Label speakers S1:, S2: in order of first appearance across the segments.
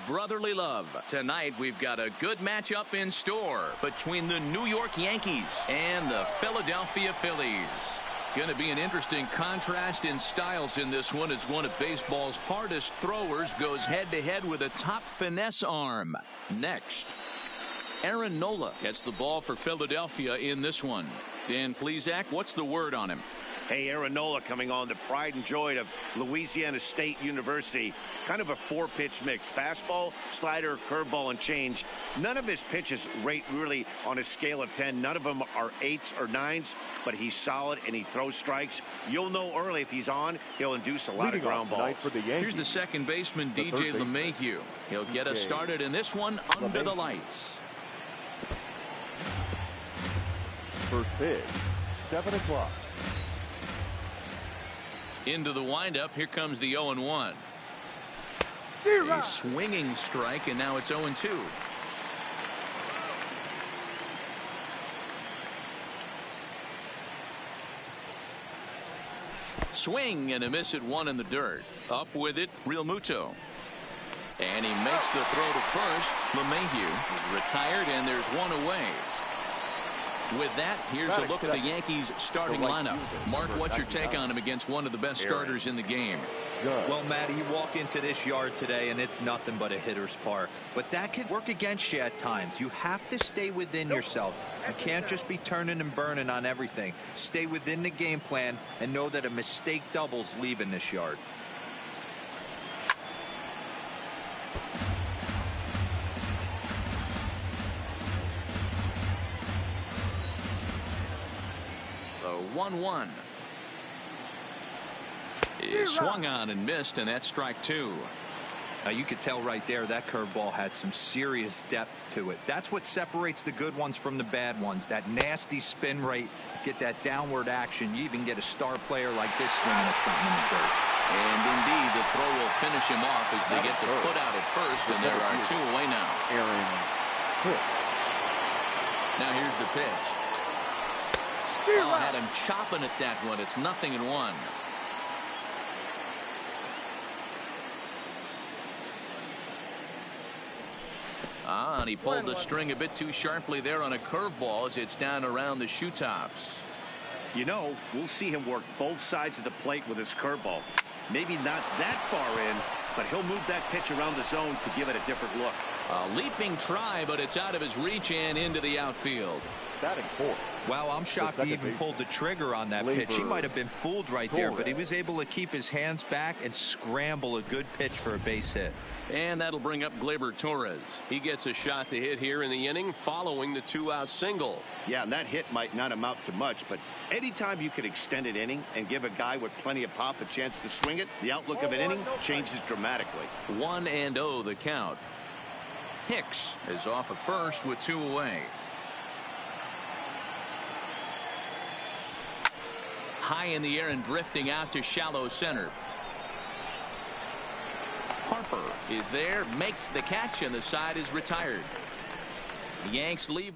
S1: brotherly love. Tonight, we've got a good matchup in store between the New York Yankees and the Philadelphia Phillies. Going to be an interesting contrast in styles in this one as one of baseball's hardest throwers goes head-to-head with a top finesse arm. Next, Aaron Nola gets the ball for Philadelphia in this one. Dan Plesac, what's the word on him?
S2: Hey, Aaron Nola coming on, the pride and joy of Louisiana State University. Kind of a four-pitch mix. Fastball, slider, curveball, and change. None of his pitches rate really on a scale of 10. None of them are 8s or 9s, but he's solid and he throws strikes. You'll know early if he's on, he'll induce a lot of ground balls.
S1: Here's the second baseman, DJ LeMahieu. He'll get us started in this one under the lights.
S3: First pitch, 7 o'clock.
S1: Into the windup. Here comes the 0-1. A swinging strike, and now it's 0-2. Swing and a miss at 1 in the dirt. Up with it, Real Muto. And he makes the throw to first. LeMahieu is retired, and there's 1 away. With that, here's a look at the Yankees starting lineup. Mark, what's your take on him against one of the best starters in the game?
S4: Well, Matty, you walk into this yard today and it's nothing but a hitter's park. But that can work against you at times. You have to stay within yourself. You can't just be turning and burning on everything. Stay within the game plan and know that a mistake doubles leaving this yard.
S1: The 1-1. He swung on and missed, and that's strike 2.
S4: Now you could tell right there that curveball had some serious depth to it. That's what separates the good ones from the bad ones. That nasty spin rate, get that downward action. You even get a star player like this swinging at something in the dirt.
S1: And indeed, the throw will finish him off as they get the foot out at first, and there are 2 away now. Now here's the pitch. Oh, had him chopping at that one. It's 0-1. And he pulled the string a bit too sharply there on a curveball as it's down around the shoe tops.
S2: You know, we'll see him work both sides of the plate with his curveball. Maybe not that far in, but he'll move that pitch around the zone to give it a different look.
S1: A leaping try, but it's out of his reach and into the outfield.
S3: Batting fourth.
S4: Wow, I'm shocked he even pulled the trigger on that pitch. He might have been fooled right there, but he was able to keep his hands back and scramble a good pitch for a base hit.
S1: And that'll bring up Gleyber Torres. He gets a shot to hit here in the inning following the 2-out single.
S2: Yeah, and that hit might not amount to much, but anytime you can extend an inning and give a guy with plenty of pop a chance to swing it, the outlook of an inning changes dramatically.
S1: 1-0 the count. Hicks is off at first with 2 away. High in the air and drifting out to shallow center. Harper is there, makes the catch, and the side is retired. The Yanks leave.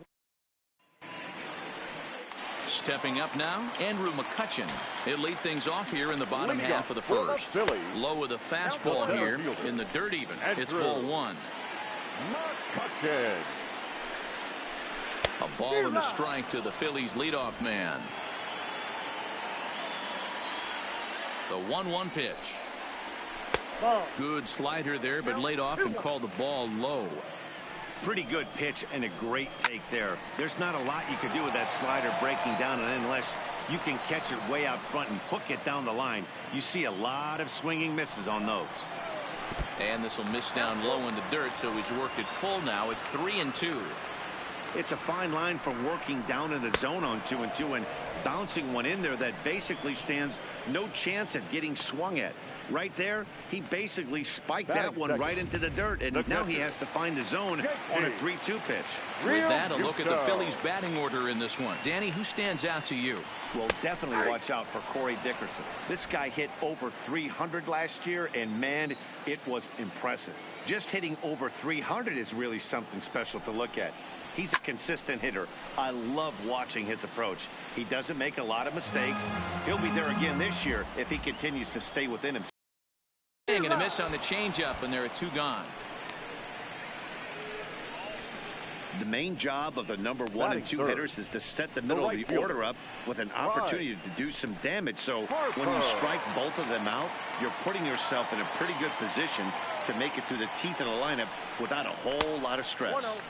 S1: Stepping up now, Andrew McCutchen. He'll lead things off here in the bottom half of the first. Low with a fastball here in the dirt even. It's ball 1.
S3: McCutchen.
S1: A ball and a strike to the Phillies leadoff man. The 1-1 pitch. Good slider there, but laid off and called the ball low.
S2: Pretty good pitch and a great take there. There's not a lot you can do with that slider breaking down, and unless you can catch it way out front and hook it down the line, you see a lot of swinging misses on those.
S1: And this will miss down low in the dirt, so he's worked it full now at 3-2.
S2: It's a fine line from working down in the zone on 2-2 and bouncing one in there that basically stands no chance at getting swung at. Right there, he basically spiked that one right into the dirt, and now he has to find the zone on a 3-2 pitch.
S1: With that, a look at the Phillies batting order in this one. Danny, who stands out to you?
S2: Well, definitely watch out for Corey Dickerson. This guy hit over 300 last year, and man, it was impressive. Just hitting over 300 is really something special to look at. He's a consistent hitter. I love watching his approach. He doesn't make a lot of mistakes. He'll be there again this year if he continues to stay within himself.
S1: And a miss on the changeup, and there are 2 gone.
S2: The main job of the number 1 and 2 hitters is to set the middle of the order up with an opportunity to do some damage. So when you strike both of them out, you're putting yourself in a pretty good position to make it through the teeth of the lineup without a whole lot of stress.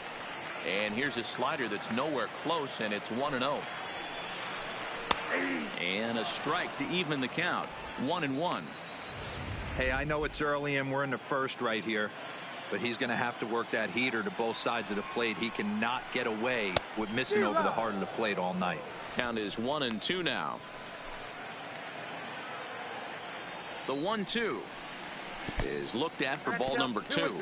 S1: And here's a slider that's nowhere close, and it's 1-0. And a strike to even the count. 1-1.
S4: Hey, I know it's early and we're in the first right here, but he's going to have to work that heater to both sides of the plate. He cannot get away with missing over the heart of the plate all night.
S1: Count is 1-2 now. The 1-2 is looked at for ball number 2.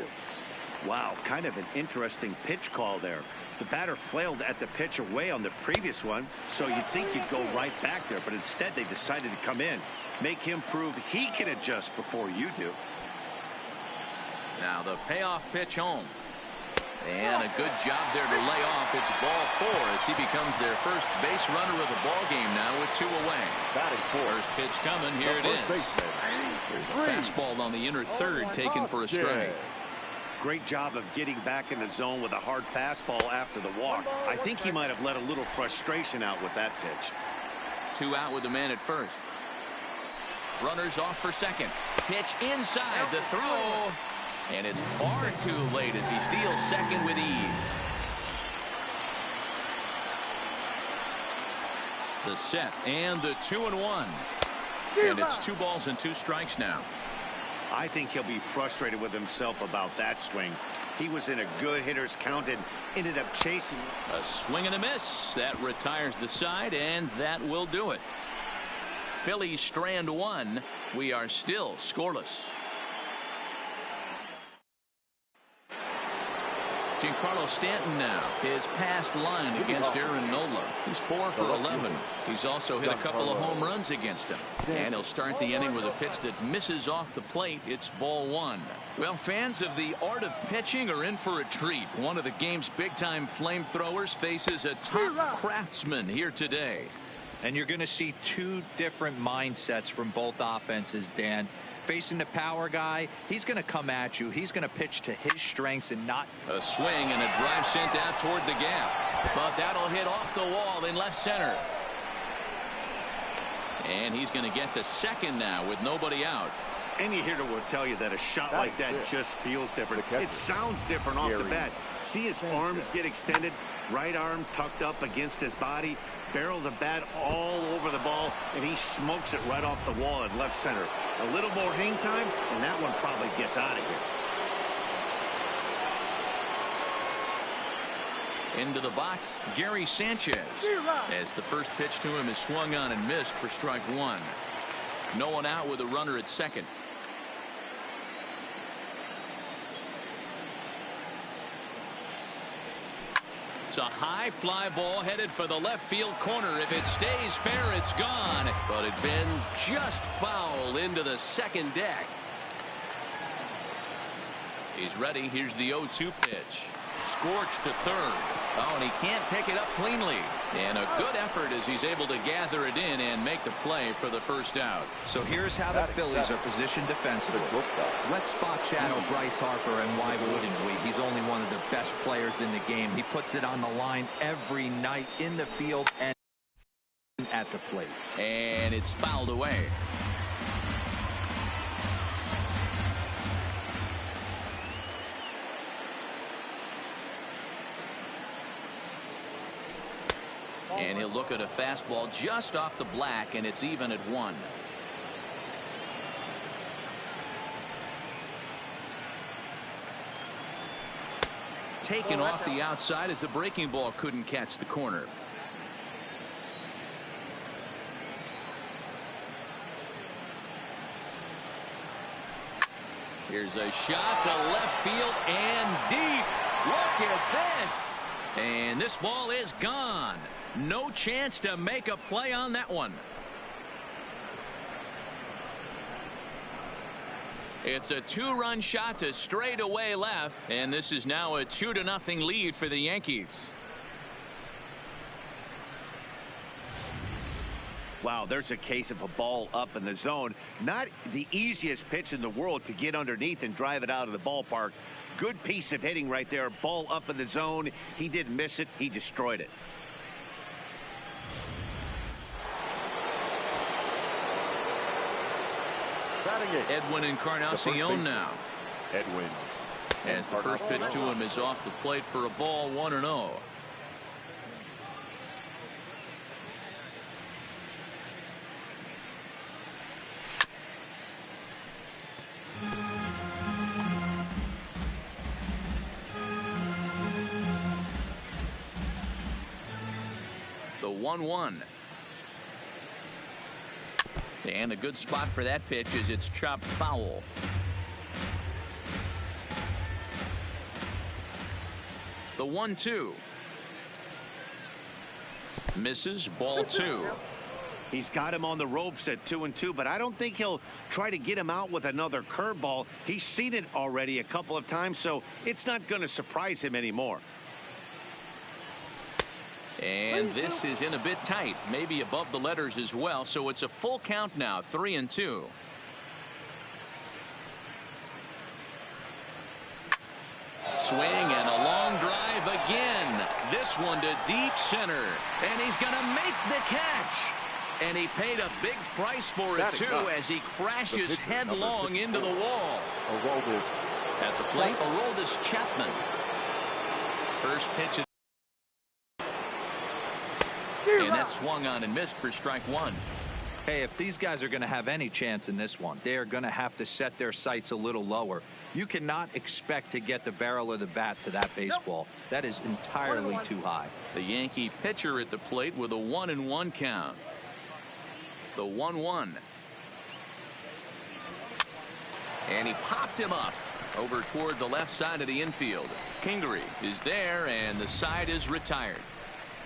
S2: Wow, kind of an interesting pitch call there. The batter flailed at the pitch away on the previous one, so you'd think you'd go right back there, but instead they decided to come in, make him prove he can adjust before you do.
S1: Now the payoff pitch home. And a good job there to lay off. It's ball 4 as he becomes their first base runner of the ball game now with 2 away. First pitch coming. Here it is. There's a fastball on the inner third taken for a strike.
S2: Great job of getting back in the zone with a hard fastball after the walk. I think he might have let a little frustration out with that pitch.
S1: 2 out with the man at first. Runners off for second. Pitch inside the throw. And it's far too late as he steals second with ease. The set and the 2-1. And it's 2 balls and 2 strikes now.
S2: I think he'll be frustrated with himself about that swing. He was in a good hitter's count and ended up chasing.
S1: A swing and a miss. That retires the side, and that will do it. Phillies strand 1. We are still scoreless. Giancarlo Stanton now. His past line against Aaron Nola. He's 4 for 11. He's also hit a couple of home runs against him. And he'll start the inning with a pitch that misses off the plate. It's ball 1. Well, fans of the art of pitching are in for a treat. One of the game's big-time flamethrowers faces a top craftsman here today.
S4: And you're going to see 2 different mindsets from both offenses, Dan. Facing the power guy, he's going to come at you. He's going to pitch to his strengths and not.
S1: A swing and a drive sent out toward the gap. But that'll hit off the wall in left center. And he's going to get to second now with nobody out.
S2: Any hitter will tell you that a shot like that just feels different. It sounds different off the bat. See his arms get extended, right arm tucked up against his body, barrel the bat all over the ball, and he smokes it right off the wall in left center. A little more hang time, and that one probably gets out of here.
S1: Into the box, Gary Sanchez. As the first pitch to him is swung on and missed for strike 1. No one out with a runner at second. It's a high fly ball headed for the left field corner. If it stays fair, it's gone. But it bends just foul into the second deck. He's ready. Here's the 0-2 pitch. Scorched to third. Oh, and he can't pick it up cleanly. And a good effort as he's able to gather it in and make the play for the first out.
S4: So here's how the Phillies are positioned defensively. Let's spot shadow Bryce Harper, and why wouldn't we? He's only one of the best players in the game. He puts it on the line every night in the field and at the plate.
S1: And it's fouled away. And he'll look at a fastball just off the black, and it's even at 1. Taken off the outside as the breaking ball couldn't catch the corner. Here's a shot to left field and deep. Look at this. And this ball is gone. No chance to make a play on that one. It's a 2-run shot to straightaway left, and this is now a 2-0 lead for the Yankees.
S2: Wow, there's a case of a ball up in the zone. Not the easiest pitch in the world to get underneath and drive it out of the ballpark. Good piece of hitting right there. Ball up in the zone. He didn't miss it. He destroyed it.
S1: Edwin Encarnacion now.
S3: Edwin.
S1: As the first pitch to him is off the plate for a ball, 1-0. The 1-1. And a good spot for that pitch as it's chopped foul. The 1-2. Misses, ball 2.
S2: He's got him on the ropes at 2-2, but I don't think he'll try to get him out with another curveball. He's seen it already a couple of times, so it's not going to surprise him anymore.
S1: And this is in a bit tight, maybe above the letters as well, so it's a full count now, 3-2. Swing and a long drive again. This one to deep center, and he's going to make the catch. And he paid a big price for it, too, as he crashes headlong into the wall. At the plate, Aroldis Chapman. First pitch. And that swung on and missed for strike 1.
S4: Hey, if these guys are going to have any chance in this one, they are going to have to set their sights a little lower. You cannot expect to get the barrel of the bat to that baseball. That is entirely too high.
S1: The Yankee pitcher at the plate with a 1-1 count. The 1-1. And he popped him up over toward the left side of the infield. Kingery is there, and the side is retired.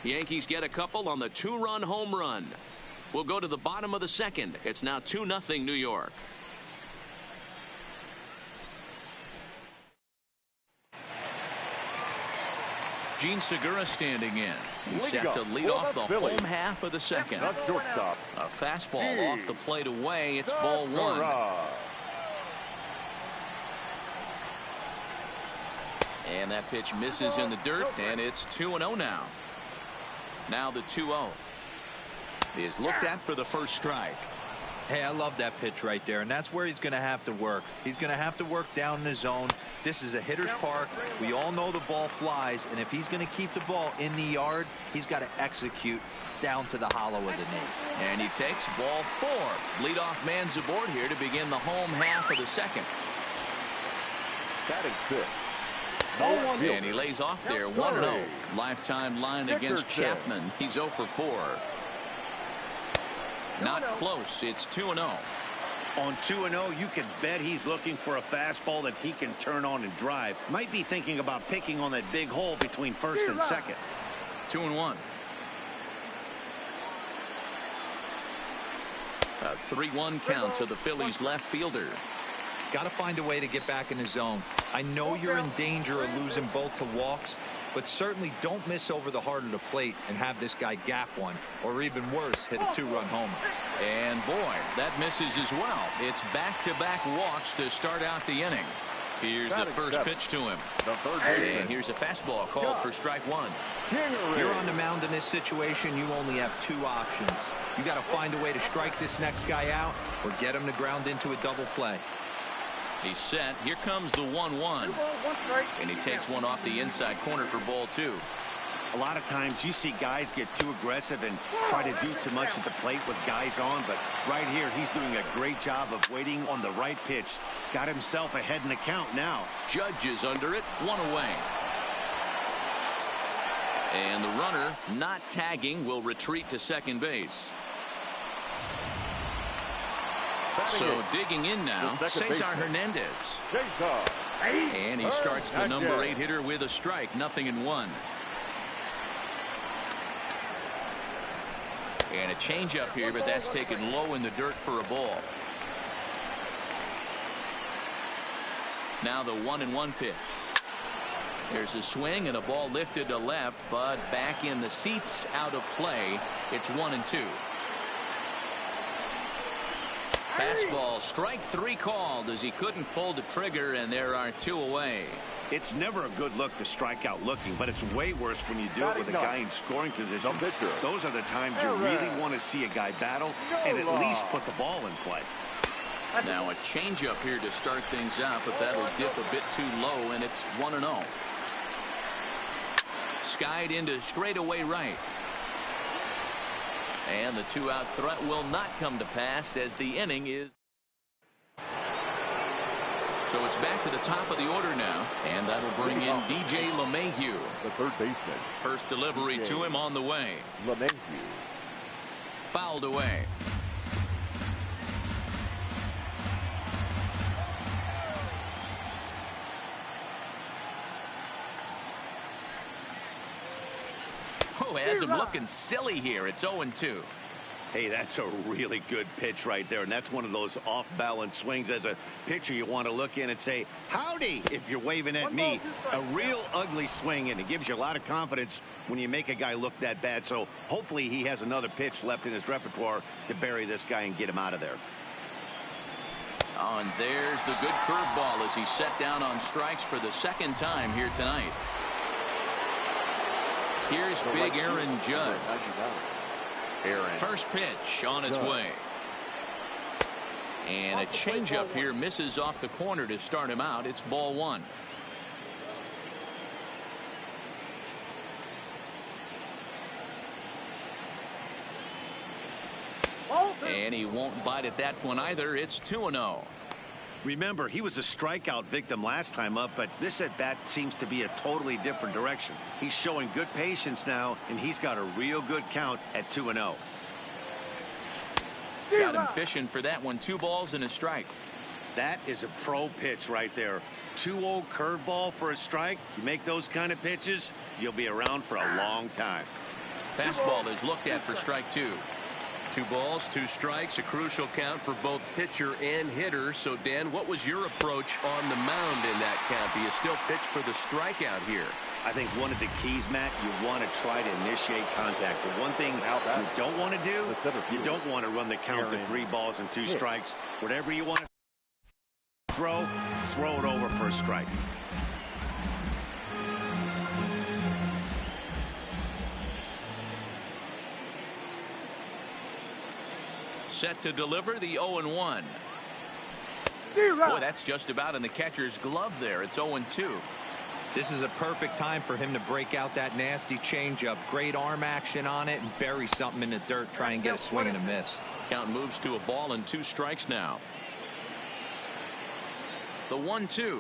S1: Yankees get a couple on the 2-run home run. We'll go to the bottom of the second. It's now 2-0 New York. Gene Segura standing in. He's set to lead off the home half of the second. A fastball off the plate away. It's ball 1. And that pitch misses in the dirt, and it's 2-0 now. Now the 2-0 is looked at for the first strike.
S4: Hey, I love that pitch right there, and that's where he's going to have to work. He's going to have to work down in the zone. This is a hitter's park. We all know the ball flies, and if he's going to keep the ball in the yard, he's got to execute down to the hollow of the knee.
S1: And he takes ball 4. Leadoff man's aboard here to begin the home half of the second.
S3: Batting 6.
S1: And he lays off there, 1-0. Lifetime line against Chapman. He's 0 for 4. Not close. It's 2-0.
S2: On 2-0, you can bet he's looking for a fastball that he can turn on and drive. Might be thinking about picking on that big hole between first and second.
S1: 2-1. A 3-1 count to the Phillies left fielder.
S4: Got to find a way to get back in the zone. I know you're in danger of losing both to walks, but certainly don't miss over the heart of the plate and have this guy gap one, or even worse, hit a 2-run homer.
S1: And boy, that misses as well. It's back-to-back walks to start out the inning. Here's the first pitch to him. And here's a fastball called for strike 1.
S4: You're on the mound in this situation. You only have 2 options. You got to find a way to strike this next guy out or get him to ground into a double play.
S1: He's set. Here comes the 1-1. And he takes one off the inside corner for ball 2.
S2: A lot of times you see guys get too aggressive and try to do too much at the plate with guys on, but right here he's doing a great job of waiting on the right pitch. Got himself ahead in the count now.
S1: Judge is under it, 1 away. And the runner, not tagging, will retreat to second base. So digging in now, Cesar Hernandez. And he starts the number 8 hitter with a strike, 0-1. And a changeup here, but that's taken low in the dirt for a ball. Now the 1-1 pitch. There's a swing and a ball lifted to left, but back in the seats, out of play. It's 1-2. Fastball, strike 3 called as he couldn't pull the trigger, and there are 2 away.
S2: It's never a good look to strike out looking, but it's way worse when you do it with a guy in scoring position. Those are the times you really want to see a guy battle and at least put the ball in play.
S1: Now a changeup here to start things out, but that'll dip a bit too low, and it's 1-0. Skied into straightaway right. And the two-out threat will not come to pass as the inning is. So it's back to the top of the order now, and that'll bring in DJ LeMahieu.
S3: The third baseman.
S1: First delivery to him on the way.
S3: LeMahieu.
S1: Fouled away. Oh, has him looking silly here. It's 0-2.
S2: Hey, that's a really good pitch right there, and that's one of those off-balance swings. As a pitcher, you want to look in and say, howdy, if you're waving at me. A real ugly swing, and it gives you a lot of confidence when you make a guy look that bad. So hopefully he has another pitch left in his repertoire to bury this guy and get him out of there.
S1: Oh, and there's the good curveball as he set down on strikes for the second time here tonight. Here's big Aaron Judge. First pitch on its way. And a changeup here misses off the corner to start him out. It's ball one. And he won't bite at that one either. It's 2-0.
S2: Remember, he was a strikeout victim last time up, but this at-bat seems to be a totally different direction. He's showing good patience now, and he's got a real good count at 2-0.
S1: Got him fishing for that one. 2 balls and a strike.
S2: That is a pro pitch right there. 2-0 curveball for a strike. You make those kind of pitches, you'll be around for a long time.
S1: Fastball is looked at for strike 2. 2 balls, 2 strikes, a crucial count for both pitcher and hitter. So, Dan, what was your approach on the mound in that count? Do you still pitch for the strikeout here?
S2: I think one of the keys, Matt, you want to try to initiate contact. The one thing you don't want to do, you don't want to run the count to 3 balls and 2 strikes. Whatever you want to throw it over for a strike.
S1: Set to deliver the 0-1. Boy, that's just about in the catcher's glove there. It's 0-2.
S4: This is a perfect time for him to break out that nasty changeup. Great arm action on it and bury something in the dirt. Try and get a swing and a miss.
S1: Count moves to a ball and 2 strikes now. The 1-2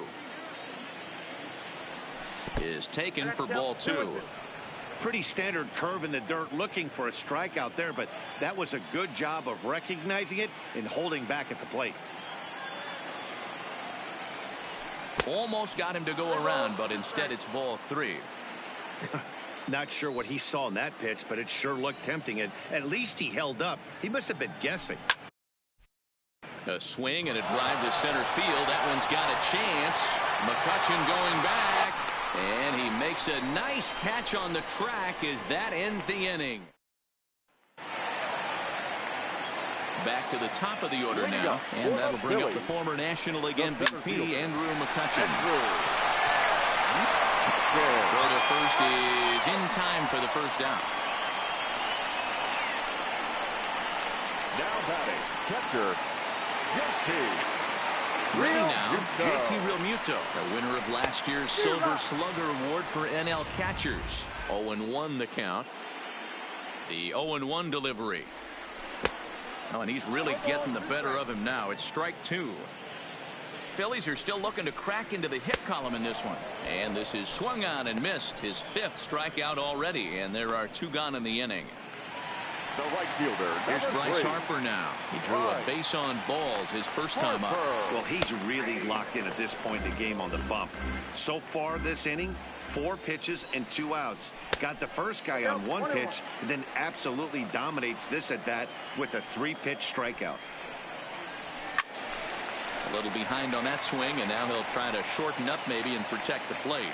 S1: is taken for ball 2.
S2: Pretty standard curve in the dirt, looking for a strikeout there, but that was a good job of recognizing it and holding back at the plate.
S1: Almost got him to go around, but instead it's ball 3.
S2: Not sure what he saw in that pitch, but it sure looked tempting, and at least he held up. He must have been guessing.
S1: A swing and a drive to center field. That one's got a chance. McCutchen going back. And he makes a nice catch on the track as that ends the inning. Back to the top of the order now, and that'll bring up the former National League MVP, Andrew McCutchen. Throw to first is in time for the first out.
S3: Now batting, catcher, JT.
S1: Ready now, JT Realmuto, the winner of last year's Silver Slugger Award for NL catchers. 0-1 the count. The 0-1 delivery. Oh, and he's really getting the better of him now. It's strike 2. Phillies are still looking to crack into the hit column in this one. And this is swung on and missed. His 5th strikeout already, and there are 2 gone in the inning.
S3: The right fielder.
S1: Here's Bryce Harper now. He drew a base on balls his first time up.
S2: Well, he's really locked in at this point in the game on the bump. So far this inning, 4 pitches and 2 outs. Got the first guy on 1 pitch, and then absolutely dominates this at bat with a 3-pitch strikeout.
S1: A little behind on that swing, and now he'll try to shorten up maybe and protect the plate.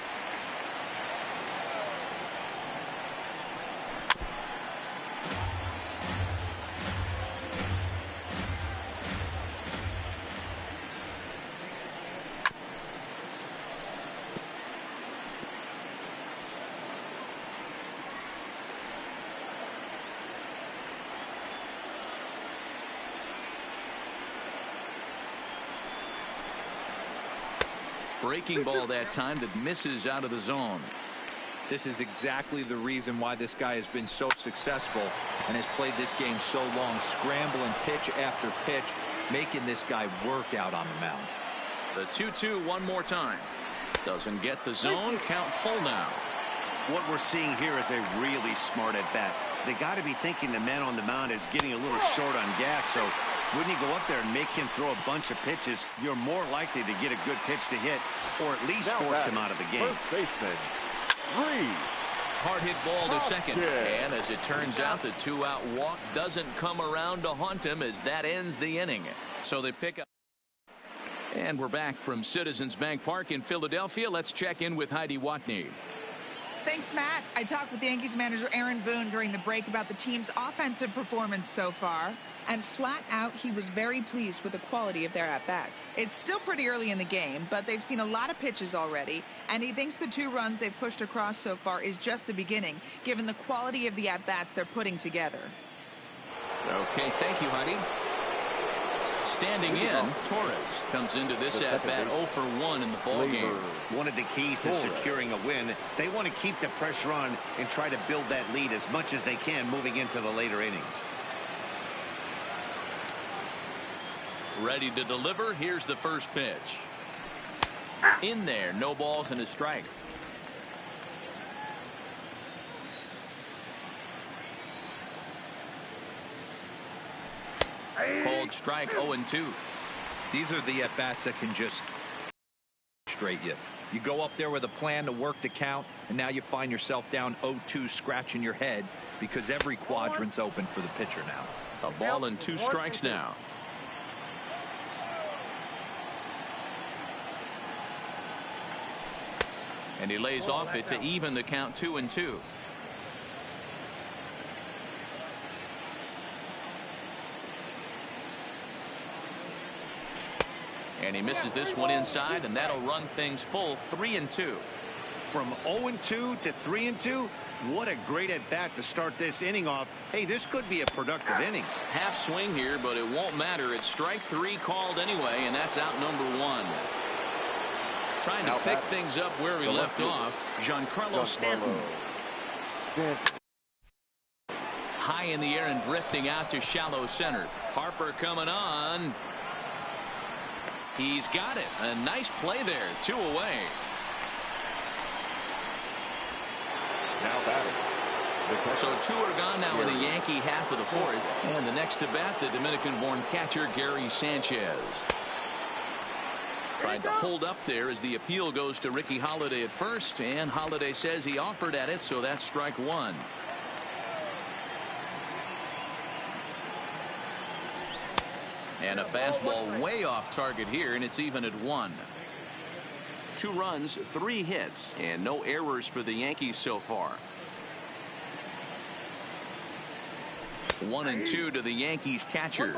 S1: Breaking ball that time that misses out of the zone.
S4: This is exactly the reason why this guy has been so successful and has played this game so long, scrambling pitch after pitch, making this guy work out on the mound.
S1: The 2-2 one more time. Doesn't get the zone. Count full now.
S2: What we're seeing here is a really smart at bat. They got to be thinking the man on the mound is getting a little short on gas, so when you go up there and make him throw a bunch of pitches, you're more likely to get a good pitch to hit or at least force him out of the game.
S3: First baseman, Reed.
S1: Hard hit ball to second. And as it turns out, the 2-out walk doesn't come around to haunt him as that ends the inning. So they pick up. And we're back from Citizens Bank Park in Philadelphia. Let's check in with Heidi Watney.
S5: Thanks, Matt. I talked with Yankees manager Aaron Boone during the break about the team's offensive performance so far. And flat out, he was very pleased with the quality of their at-bats. It's still pretty early in the game, but they've seen a lot of pitches already. And he thinks the 2 runs they've pushed across so far is just the beginning, given the quality of the at-bats they're putting together.
S1: Okay, thank you, Heidi. Standing in, Torres comes into this at-bat 0 for 1 in the ballgame.
S2: One of the keys to securing a win, they want to keep the pressure on and try to build that lead as much as they can moving into the later innings.
S1: Ready to deliver. Here's the first pitch. In there, no balls and a strike. Cold strike, 0-2.
S4: These are the at-bats that can just straight you. You go up there with a plan to work the count, and now you find yourself down 0-2 scratching your head because every quadrant's open for the pitcher now.
S1: A ball and 2 strikes now. And he lays off it to even the count 2-2. And he misses this one inside, and that'll run things full 3-2.
S2: From 0-2 to 3-2, what a great at bat to start this inning off. Hey, this could be a productive inning.
S1: Half swing here, but it won't matter. It's strike 3 called anyway, and that's out number 1. Trying to pick things up where we left off, Giancarlo Stanton. High in the air and drifting out to shallow center. Harper coming on. He's got it. A nice play there. 2 away.
S3: Now batting.
S1: So 2 are gone now in the Yankee half of the 4th. And the next to bat, the Dominican-born catcher Gary Sanchez. Tried to hold up there as the appeal goes to Ricky Holiday at first, and Holiday says he offered at it, so that's strike 1. And a fastball way off target here, and it's even at 1. 2 runs, 3 hits, and no errors for the Yankees so far. 1-2 to the Yankees catcher.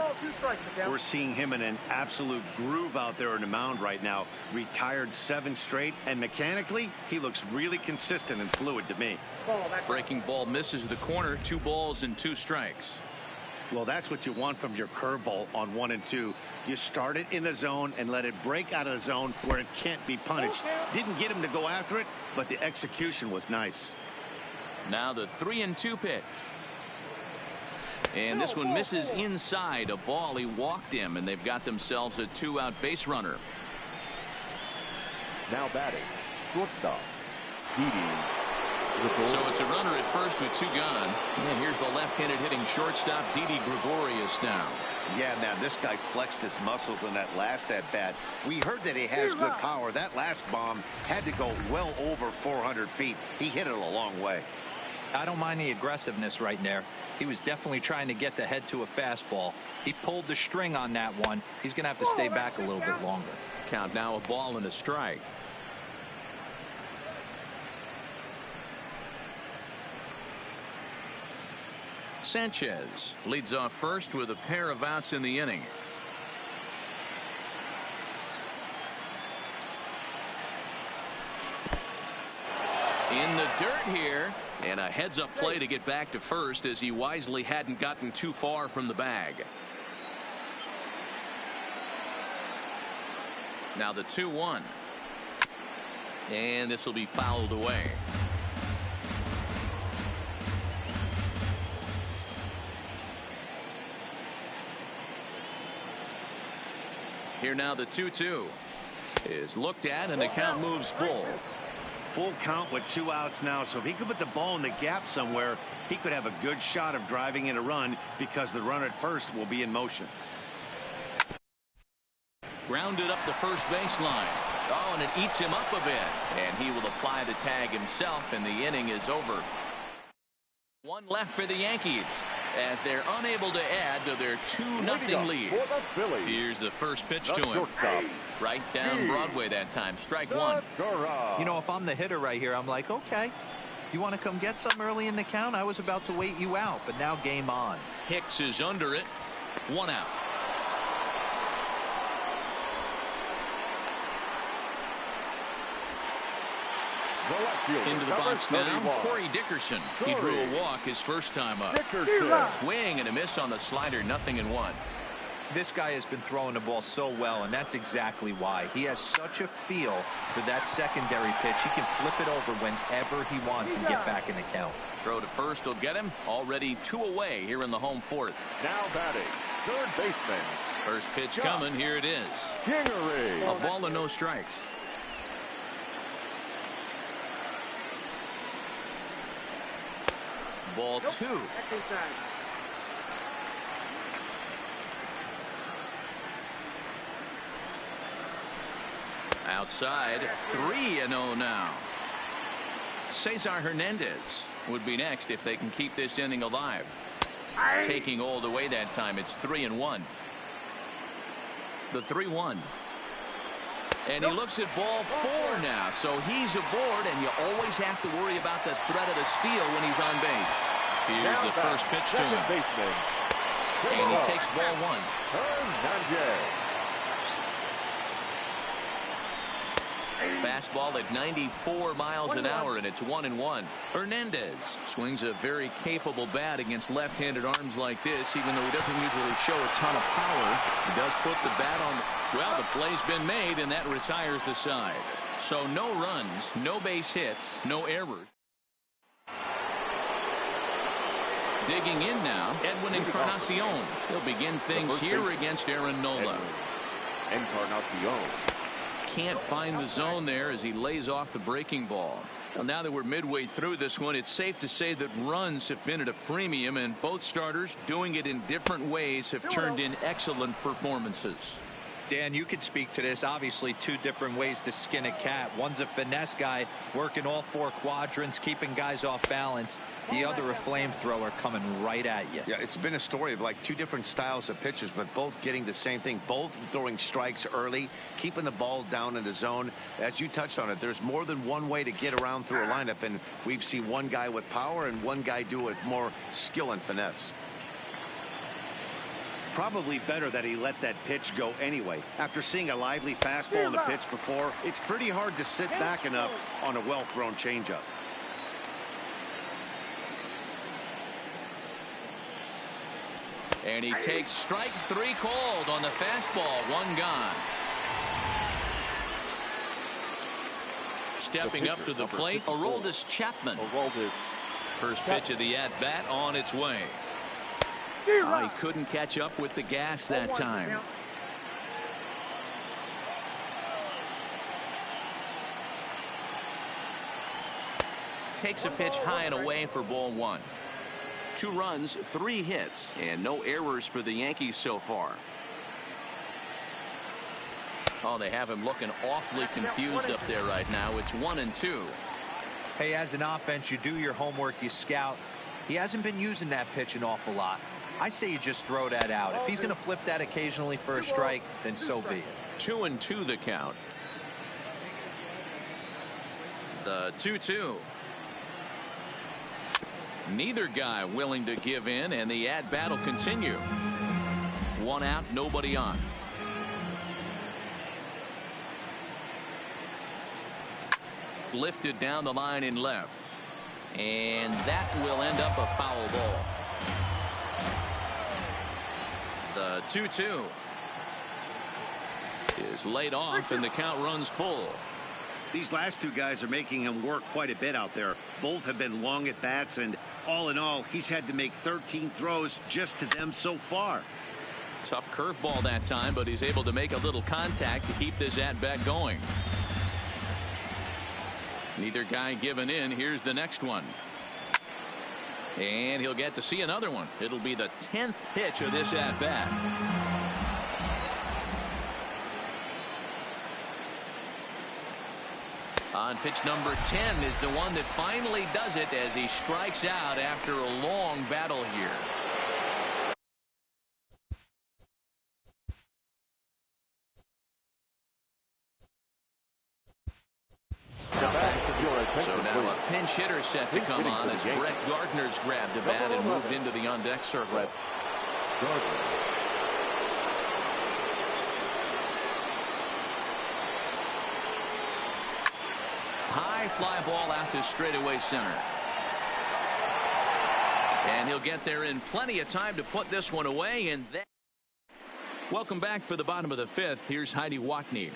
S2: We're seeing him in an absolute groove out there on the mound right now. Retired 7 straight, and mechanically, he looks really consistent and fluid to me.
S1: Breaking ball misses the corner. 2 balls and 2 strikes.
S2: Well, that's what you want from your curveball on 1 and 2. You start it in the zone and let it break out of the zone where it can't be punished. Didn't get him to go after it, but the execution was nice.
S1: Now the 3-2 pitch. And this one misses inside. A ball. He walked him, and they've got themselves a 2-out base runner.
S3: Now batting. Shortstop. Didi.
S1: So it's a runner at first with 2 gone. And here's the left-handed hitting shortstop Didi Gregorius now.
S2: Yeah, man, this guy flexed his muscles in that last at-bat. We heard that he has good power. That last bomb had to go well over 400 feet. He hit it a long way.
S4: I don't mind the aggressiveness right there. He was definitely trying to get the head to a fastball. He pulled the string on that one. He's going to have to stay back a little bit longer.
S1: Count now a ball and a strike. Sanchez leads off first with a pair of outs in the inning. In the dirt here, and a heads-up play to get back to first as he wisely hadn't gotten too far from the bag. Now the 2-1. And this will be fouled away. Here now the 2-2 is looked at, and the count moves full.
S2: Full count with 2 outs now, so if he could put the ball in the gap somewhere, he could have a good shot of driving in a run because the runner at first will be in motion.
S1: Grounded up the first baseline. Oh, and it eats him up a bit, and he will apply the tag himself, and the inning is over. 1 left for the Yankees as they're unable to add to their 2-0 lead. Here's the first pitch to him. Right down Broadway that time. Strike 1.
S4: You know, if I'm the hitter right here, I'm like, okay, you want to come get some early in the count? I was about to wait you out, but now game on.
S1: Hicks is under it. 1 out. Into the box now, Corey Dickerson. He drew a walk his first time up. Swing and a miss on the slider, 0-1.
S4: This guy has been throwing the ball so well, and that's exactly why. He has such a feel for that secondary pitch. He can flip it over whenever he wants and get back in the count.
S1: Throw to first will get him. Already 2 away here in the home 4th.
S3: Now batting, third baseman.
S1: First pitch coming. Here it is. A ball and no strikes. Ball 2. Outside, 3-0 now. Cesar Hernandez would be next if they can keep this inning alive. Taking all the way that time. It's 3-1. The 3-1. And he looks at ball 4 now. So he's aboard, and you always have to worry about the threat of the steal when he's on base. Here's the first pitch to him. And he takes ball 1. Fastball at 94 miles an hour, and it's 1-1. Hernandez swings a very capable bat against left-handed arms like this, even though he doesn't usually show a ton of power. He does put the bat on. Well, the play's been made, and that retires the side. So no runs, no base hits, no errors. Digging in now, Edwin Encarnacion. He'll begin things here against Aaron Nola.
S3: Encarnacion.
S1: Can't find the zone there as he lays off the breaking ball. Well, now that we're midway through this one, it's safe to say that runs have been at a premium, and both starters, doing it in different ways, have turned in excellent performances.
S4: Dan, you could speak to this. Obviously, 2 different ways to skin a cat. One's a finesse guy working all 4 quadrants, keeping guys off balance. The other a flamethrower coming right at you.
S2: Yeah, it's been a story of like 2 different styles of pitchers, but both getting the same thing. Both throwing strikes early, keeping the ball down in the zone. As you touched on it, there's more than one way to get around through a lineup, and we've seen one guy with power and one guy do it with more skill and finesse. Probably better that he let that pitch go anyway. After seeing a lively fastball in the pitch before, it's pretty hard to sit back enough on a well-thrown changeup.
S1: And he takes strike 3 called on the fastball. 1 gone. Stepping up to the plate, Aroldis Chapman. First pitch of the at-bat on its way. Oh, he couldn't catch up with the gas that time. Takes a pitch high and away for ball 1. 2 runs, 3 hits, and no errors for the Yankees so far. Oh, they have him looking awfully confused up there right now. It's 1-2.
S4: Hey, as an offense, you do your homework, you scout. He hasn't been using that pitch an awful lot. I say you just throw that out. If he's going to flip that occasionally for a strike, then so be it.
S1: 2-2 the count. The 2-2. Neither guy willing to give in, and the at-bat will continue. 1 out, nobody on. Lifted down the line in left. And that will end up a foul ball. The 2-2 is laid off, and the count runs full.
S2: These last two guys are making him work quite a bit out there. Both have been long at bats, and all in all, he's had to make 13 throws just to them so far.
S1: Tough curveball that time, but he's able to make a little contact to keep this at-bat going. Neither guy giving in. Here's the next one. And he'll get to see another one. It'll be the 10th pitch of this at-bat. On pitch number 10 is the one that finally does it as he strikes out after a long battle here. So now a pinch hitter set to come on as Brett Gardner's grabbed the bat and moved into the on-deck circle. High fly ball out to straightaway center. And he'll get there in plenty of time to put this one away. And then, welcome back for the bottom of the fifth. Here's Heidi Watney.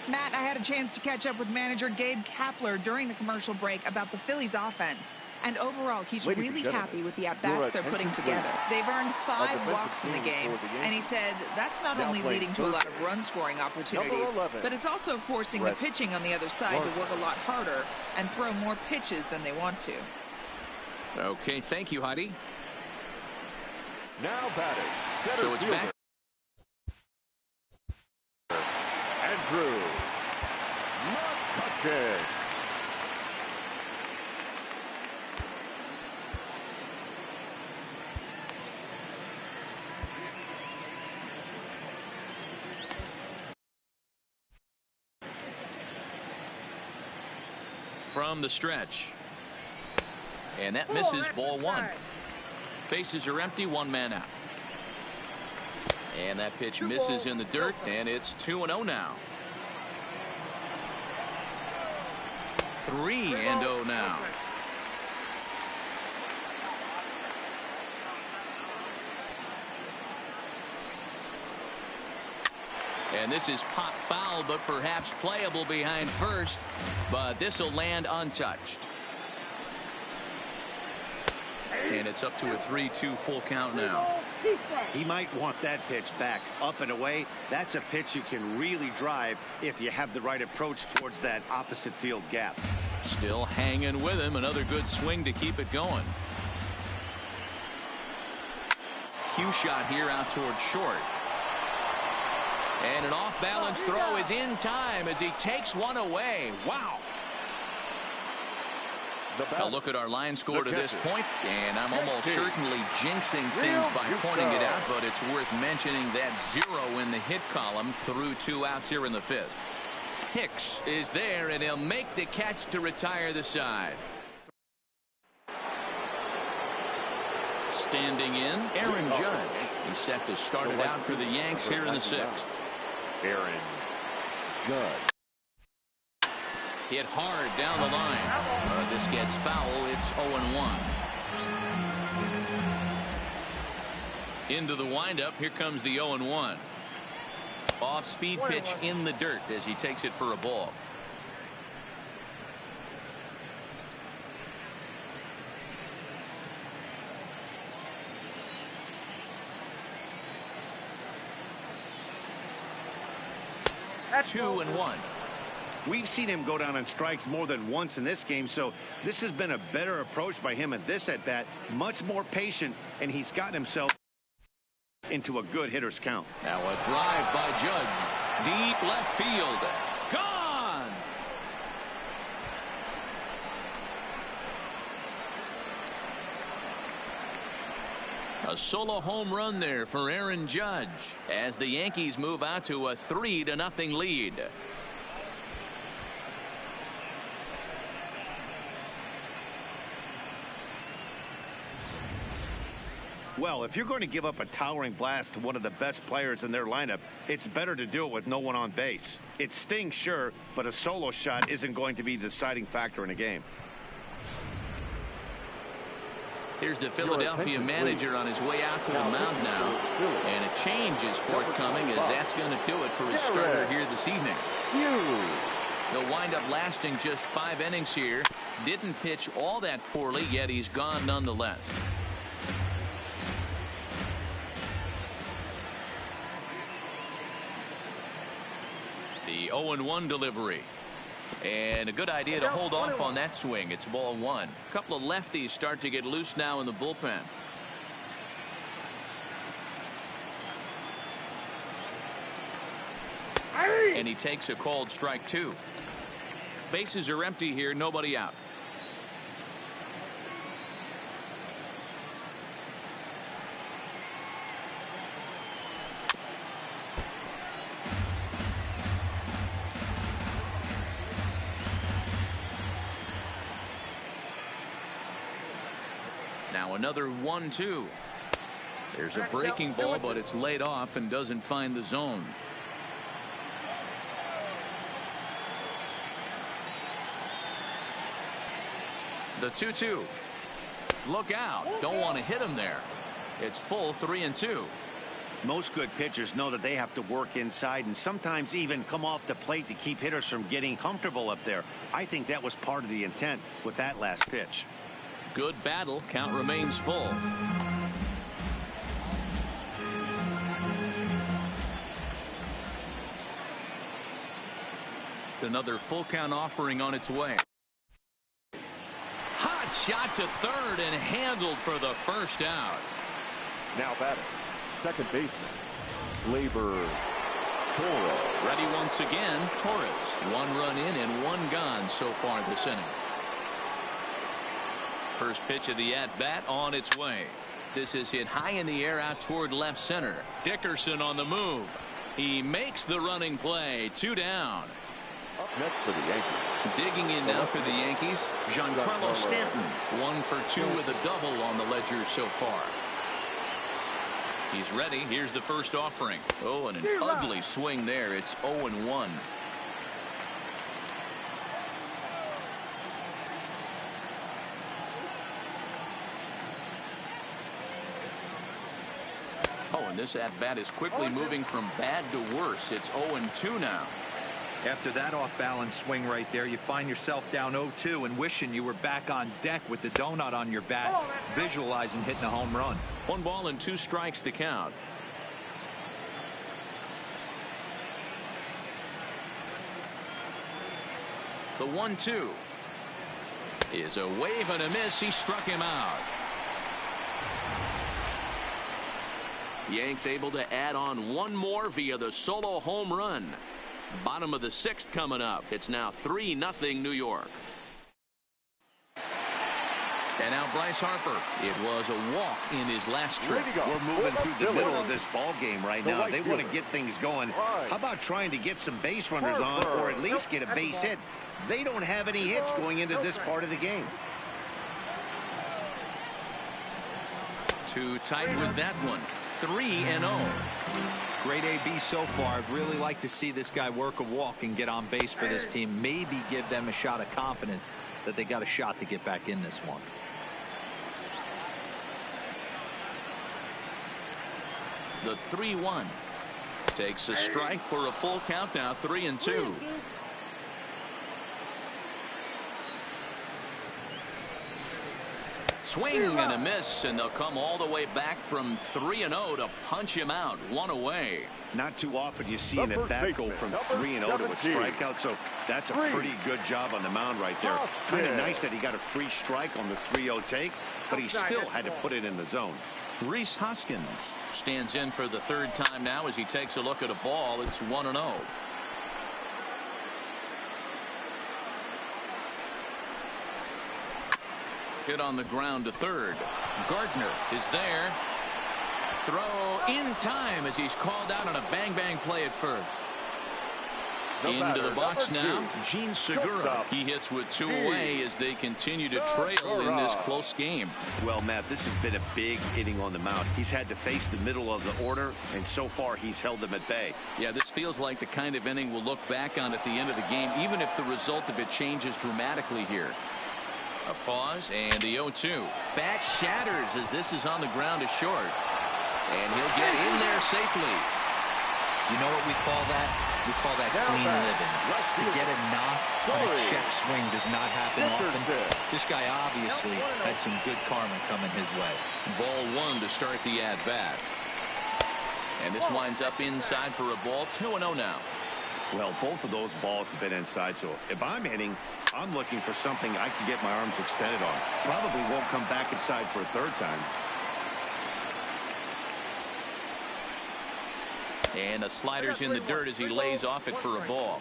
S5: Matt, I had a chance to catch up with manager Gabe Kapler during the commercial break about the Phillies offense. And overall, he's really happy with the at-bats they're putting together. They've earned 5 walks in the game, and he said that's not only leading to a lot of run-scoring opportunities, but it's also forcing the pitching on the other side to work a lot harder and throw more pitches than they want to.
S1: Okay, thank you, Heidi.
S3: Now batting.
S1: So it's back.
S3: Andrew McCutcheon.
S1: From the stretch. And that misses ball 1. Bases are empty, 1 man out. And that pitch misses in the dirt, and it's 2-0 now. 3-0 now. And this is pop foul, but perhaps playable behind first. But this will land untouched. And it's up to a 3-2 full count now.
S2: He might want that pitch back. Up and away, that's a pitch you can really drive if you have the right approach towards that opposite field gap.
S1: Still hanging with him. Another good swing to keep it going. Cue shot here out towards short. And an off-balance throw is in time as he takes one away. Wow. A look at our line score to this point, and I'm almost certainly jinxing things by pointing it out, but it's worth mentioning that 0 in the hit column through 2 outs here in the 5th. Hicks is there, and he'll make the catch to retire the side. Standing in, Aaron Judge. He's set to start it out for the Yanks here in the 6th.
S3: Aaron Judge.
S1: Hit hard down the line. This gets foul. It's 0-1. Into the windup. Here comes the 0-1. Off-speed pitch in the dirt as he takes it for a ball. That's 2-1.
S2: We've seen him go down on strikes more than once in this game, so this has been a better approach by him at this at-bat. Much more patient, and he's gotten himself into a good hitter's count.
S1: Now a drive by Judge. Deep left field. Gone! A solo home run there for Aaron Judge as the Yankees move out to a 3-0 lead.
S2: Well, if you're going to give up a towering blast to one of the best players in their lineup, it's better to do it with no one on base. It stings, sure, but a solo shot isn't going to be the deciding factor in a game.
S1: Here's the Philadelphia manager on his way out to the mound now. And a change is forthcoming as that's going to do it for his starter here this evening. He'll wind up lasting just 5 innings here. Didn't pitch all that poorly, yet he's gone nonetheless. The 0-1 delivery. And a good idea to hold off on that swing. It's ball 1. A couple of lefties start to get loose now in the bullpen. And he takes a called strike 2. Bases are empty here, nobody out. Now another 1-2. There's a breaking ball, but it's laid off and doesn't find the zone. The 2-2. Look out. Don't want to hit him there. It's full 3-2.
S2: Most good pitchers know that they have to work inside and sometimes even come off the plate to keep hitters from getting comfortable up there. I think that was part of the intent with that last pitch.
S1: Good battle. Count remains full. Another full count offering on its way. Hot shot to third and handled for the first out.
S3: Now batting, second baseman, Labor Torres.
S1: Ready once again, Torres. 1 run in and 1 gone so far this inning. First pitch of the at-bat on its way. This is hit high in the air out toward left center. Dickerson on the move. He makes the running play. 2 down.
S3: Up next for the Yankees.
S1: Digging in now for the Yankees, Giancarlo Stanton. 1 for 2 with a double on the ledger so far. He's ready. Here's the first offering. Oh, and an ugly swing there. It's 0-1. Oh, and this at-bat is quickly moving from bad to worse. It's 0-2 now.
S4: After that off-balance swing right there, you find yourself down 0-2 and wishing you were back on deck with the donut on your bat, visualizing hitting a home run.
S1: 1 ball and 2 strikes to count. The 1-2 is a wave and a miss. He struck him out. Yanks able to add on 1 more via the solo home run. Bottom of the 6th coming up. It's now 3-0 New York. And now Bryce Harper. It was a walk in his last trip.
S2: We're moving through the middle of this ball game right now. They want to get things going. How about trying to get some base runners on, or at least get a base hit? They don't have any hits going into this part of the game.
S1: Too tight with that one. 3-0.
S4: Great AB so far. I'd really like to see this guy work a walk and get on base for this team. Maybe give them a shot of confidence that they got a shot to get back in this one.
S1: The 3-1 takes a strike for a full count now. 3-2. Swing and a miss, and they'll come all the way back from 3-0 to punch him out. 1 away.
S2: Not too often you see an at-bat go from 3-0 to a strikeout, so that's a pretty good job on the mound right there. Kind of nice that he got a free strike on the 3-0 take, but he still had to put it in the zone.
S1: Rhys Hoskins stands in for the 3rd time now as he takes a look at a ball. It's 1-0. Hit on the ground to 3rd. Gardner is there. Throw in time as he's called out on a bang-bang play at 1st. Into the box now, Gene Segura. He hits with 2 away as they continue to trail in this close game.
S2: Well, Matt, this has been a big inning on the mound. He's had to face the middle of the order, and so far he's held them at bay.
S1: Yeah, this feels like the kind of inning we'll look back on at the end of the game, even if the result of it changes dramatically here. A pause and the 0-2. Bat shatters as this is on the ground to short. And he'll get in there safely.
S4: You know what we call that? We call that clean living. To get a knock on a check swing does not happen often. This guy obviously had some good karma coming his way.
S1: Ball one to start the at-bat. And this winds up inside for a ball. 2-0 now.
S2: Well, both of those balls have been inside, so if I'm hitting, I'm looking for something I can get my arms extended on. Probably won't come back inside for a third time.
S1: And the slider's in the dirt as he lays off it for a ball.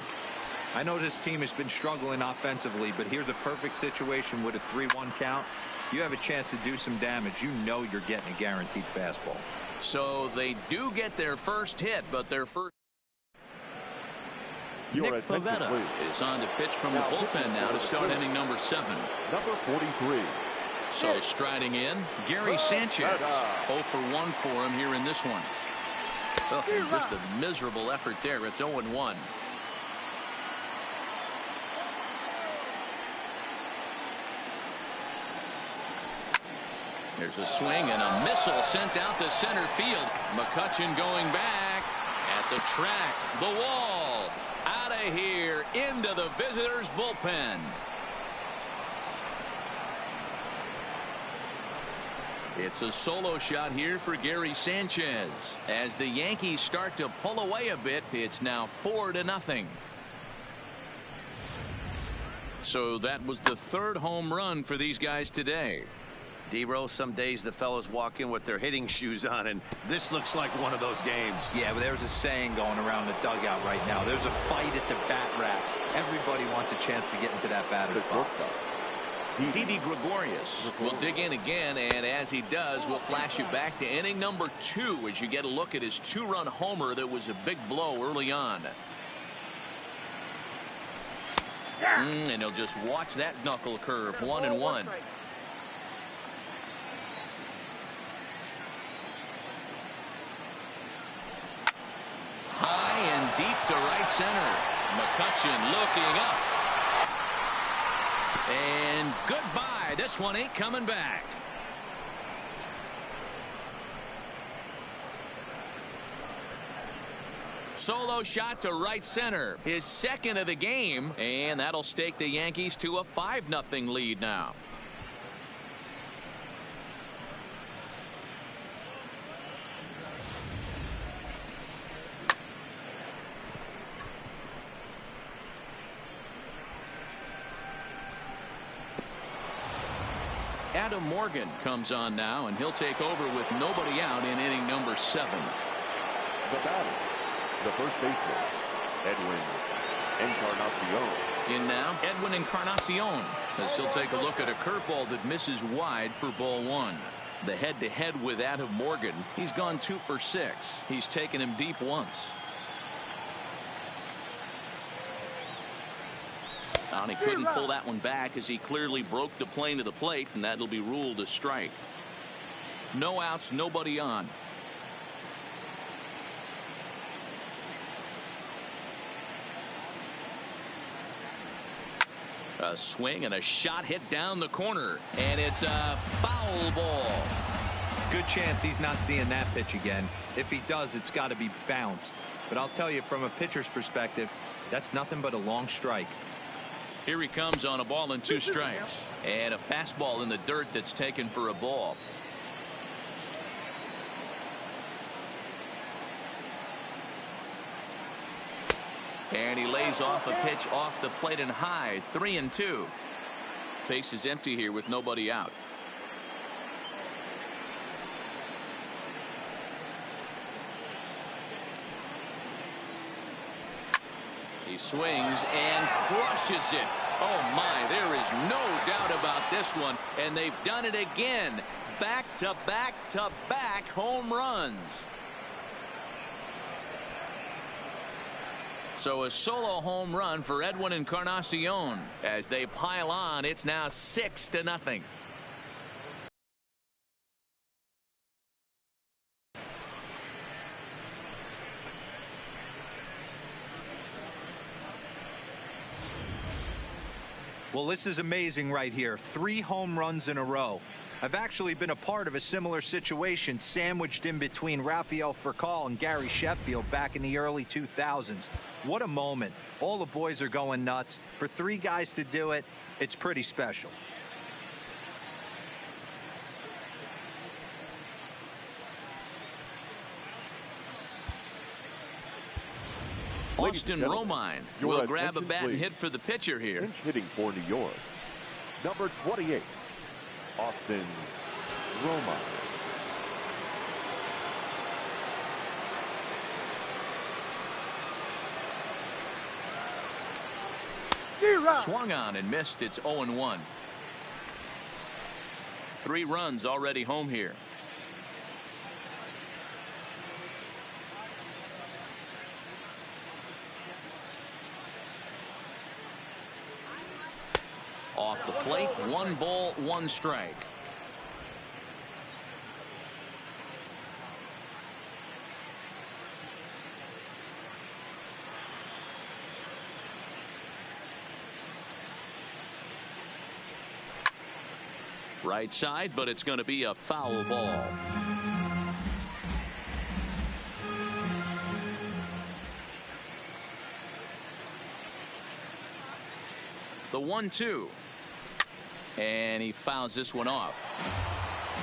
S4: I know this team has been struggling offensively, but here's a perfect situation with a 3-1 count. You have a chance to do some damage. You know you're getting a guaranteed fastball.
S1: So they do get their first hit, but their first... Nick Pivetta is on to pitch from the bullpen now to start inning number 7.
S3: Number 43.
S1: So striding in, Gary Sanchez. 0 for 1 for him here in this one. Oh, just a miserable effort there. It's 0-1. There's a swing and a missile sent out to center field. McCutchen going back at the track, the wall, out of here into the visitors' bullpen. It's a solo shot here for Gary Sanchez. As the Yankees start to pull away a bit, it's now 4-0. So that was the 3rd home run for these guys today.
S2: D-Rose, some days the fellows walk in with their hitting shoes on, and this looks like one of those games.
S4: Yeah, but there's a saying going around the dugout right now. There's a fight at the bat rack. Everybody wants a chance to get into that batter's box.
S1: Didi Gregorius will dig in again, and as he does, we'll flash you back to inning number 2 as you get a look at his 2-run homer that was a big blow early on. And he'll just watch that knuckle curve. 1-1. High and deep to right center. McCutchen looking up. And goodbye. This one ain't coming back. Solo shot to right center. His 2nd of the game. And that'll stake the Yankees to a 5-0 lead now. Adam Morgan comes on now, and he'll take over with nobody out in inning number 7.
S3: The batter, the first baseman, Edwin Encarnacion.
S1: In now, Edwin Encarnacion, as he'll take a look at a curveball that misses wide for ball 1. The head-to-head with Adam Morgan. He's gone 2 for 6. He's taken him deep once. And he couldn't pull that one back as he clearly broke the plane of the plate, and that'll be ruled a strike. No outs, nobody on. A swing and a shot hit down the corner, and it's a foul ball.
S4: Good chance he's not seeing that pitch again. If he does, it's got to be bounced. But I'll tell you, from a pitcher's perspective, that's nothing but a long strike.
S1: Here he comes on a ball and 2 strikes. And a fastball in the dirt that's taken for a ball. And he lays off a pitch off the plate and high. 3-2. Base is empty here with nobody out. He swings and crushes it. Oh my, there is no doubt about this one. And they've done it again. Back to back to back home runs. So a solo home run for Edwin Encarnacion. As they pile on, it's now 6-0.
S4: Well, this is amazing right here. 3 home runs in a row. I've actually been a part of a similar situation sandwiched in between Rafael Furcal and Gary Sheffield back in the early 2000s. What a moment. All the boys are going nuts. For three guys to do it, it's pretty special.
S1: Austin Romine will grab a bat and hit for the pitcher here.
S3: Pinch hitting for New York. Number 28, Austin Romine.
S1: Swung on and missed. It's 0-1. 3 runs already home here. Off the plate, 1 ball, 1 strike. Right side, but it's going to be a foul ball. The 1-2. And he fouls this one off.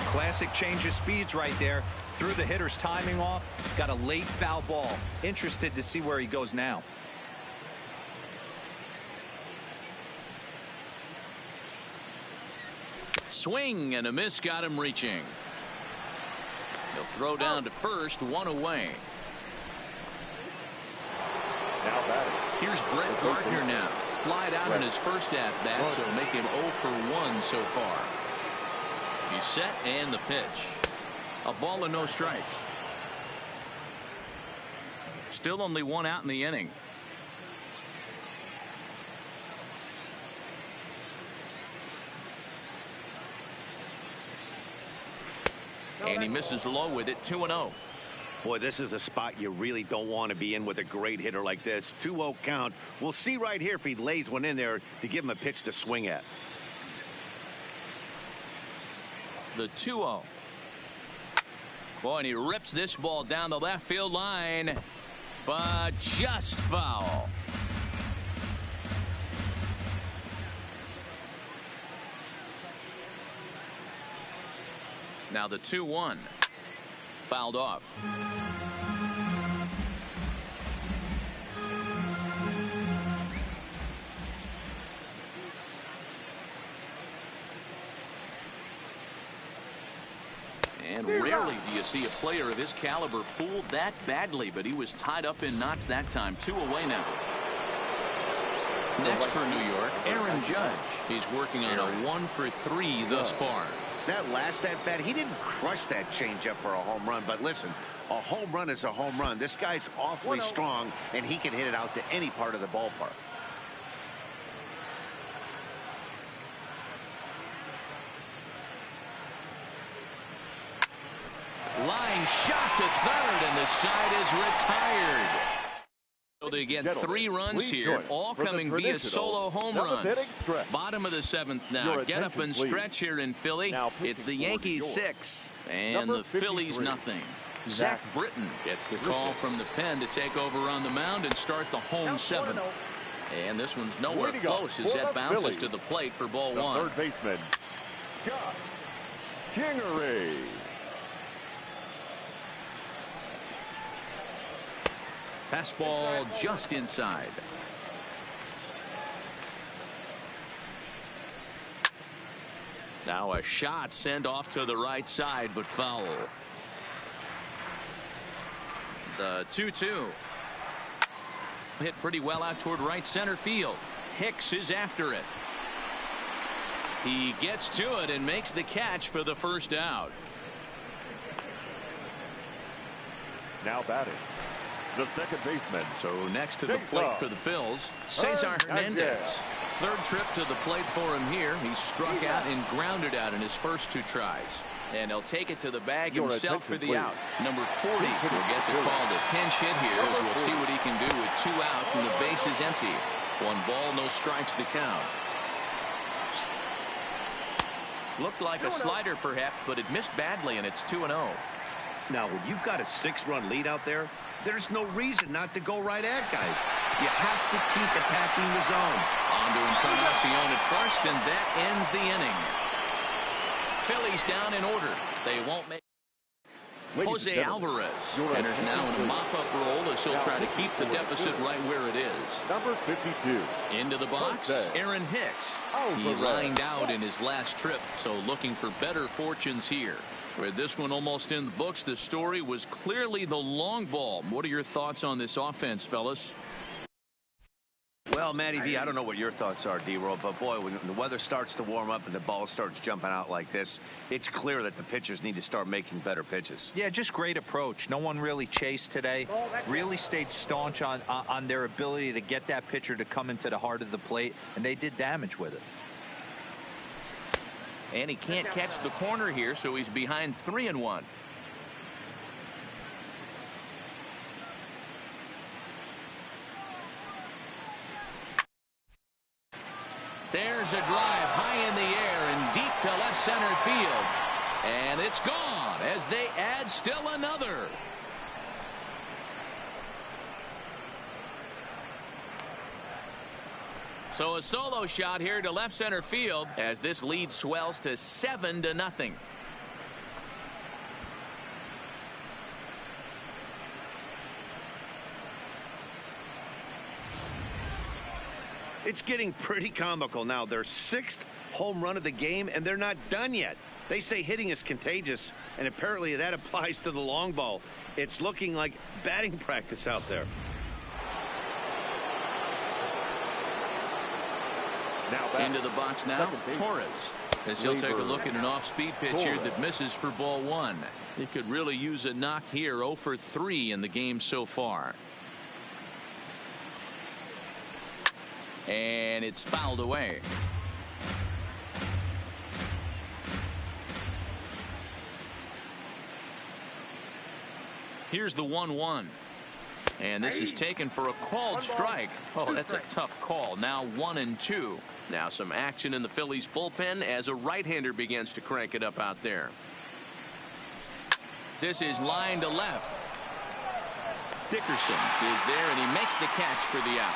S4: Classic change of speeds right there. Threw the hitter's timing off. Got a late foul ball. Interested to see where he goes now.
S1: Swing and a miss got him reaching. He'll throw down to first, 1 away.
S3: Now batting.
S1: Here's Brett Gardner now. Flied out in his first at-bat, so make him 0 for 1 so far. He's set and the pitch. A ball and no strikes. Still only 1 out in the inning. And he misses low with it, 2-0.
S2: Boy, this is a spot you really don't want to be in with a great hitter like this. 2-0 count. We'll see right here if he lays one in there to give him a pitch to swing at.
S1: The 2-0. Boy, and he rips this ball down the left field line, but just foul. Now the 2-1. Fouled off. And rarely do you see a player of his caliber fooled that badly, but he was tied up in knots that time. 2 away now. Next for New York, Aaron Judge. He's working on a 1 for 3 thus far.
S2: That last at-bat, he didn't crush that changeup for a home run. But listen, a home run is a home run. This guy's awfully strong, and he can hit it out to any part of the ballpark.
S1: Line shot to third, and the side is retired. So they get 3 runs here, all coming via solo home runs. Bottom of the 7th now. Get up and stretch here in Philly. It's the Yankees 6 and the Phillies nothing. Zach Britton gets the call from the pen to take over on the mound and start the home 7th. And this one's nowhere close as that bounces to the plate for ball 1.
S3: Third baseman, Scott Kingery.
S1: Fastball just inside. Now a shot sent off to the right side, but foul. The 2-2. Hit pretty well out toward right center field. Hicks is after it. He gets to it and makes the catch for the first out.
S3: Now batting, the second baseman.
S1: So next to the plate for the Phils, Cesar Hernandez. Third trip to the plate for him here. He struck out and grounded out in his first 2 tries. And he'll take it to the bag himself for the out. Number 40 will get the call to pinch hit here as we'll see what he can do with 2 out and the base is empty. 1 ball, no strikes to count. Looked like a slider perhaps, but it missed badly, and it's 2-0.
S2: Now, when you've got a 6-run lead out there, there's no reason not to go right at guys. You have to keep attacking the zone.
S1: On to Encarnacion at first, and that ends the inning. Phillies down in order. They won't make. Jose Alvarez enters now in a mop-up role as he'll try to keep the deficit right where it is.
S3: Number 52.
S1: Into the box, Aaron Hicks. He lined out in his last trip, so looking for better fortunes here. With this one almost in the books, the story was clearly the long ball. What are your thoughts on this offense, fellas?
S2: Well, Matty V, I don't know what your thoughts are, D-Roll, but boy, when the weather starts to warm up and the ball starts jumping out like this, it's clear that the pitchers need to start making better pitches.
S4: Yeah, just great approach. No one really chased today. Really stayed staunch on their ability to get that pitcher to come into the heart of the plate, and they did damage with it.
S1: And he can't catch the corner here, so he's behind 3-1. There's a drive high in the air and deep to left center field. And it's gone as they add still another. So a solo shot here to left center field as this lead swells to 7-0.
S2: It's getting pretty comical now. Their 6th home run of the game, and they're not done yet. They say hitting is contagious, and apparently that applies to the long ball. It's looking like batting practice out there.
S3: Now
S1: into the box now, Torres, as he'll take a look at an off-speed pitch here that misses for ball 1. He could really use a knock here. 0 for 3 in the game so far. And it's fouled away. Here's the 1-1. And this is taken for a called strike. Oh, that's a tough call. Now 1-2. Now some action in the Phillies bullpen as a right-hander begins to crank it up out there. This is line to left. Dickerson is there, and he makes the catch for the out.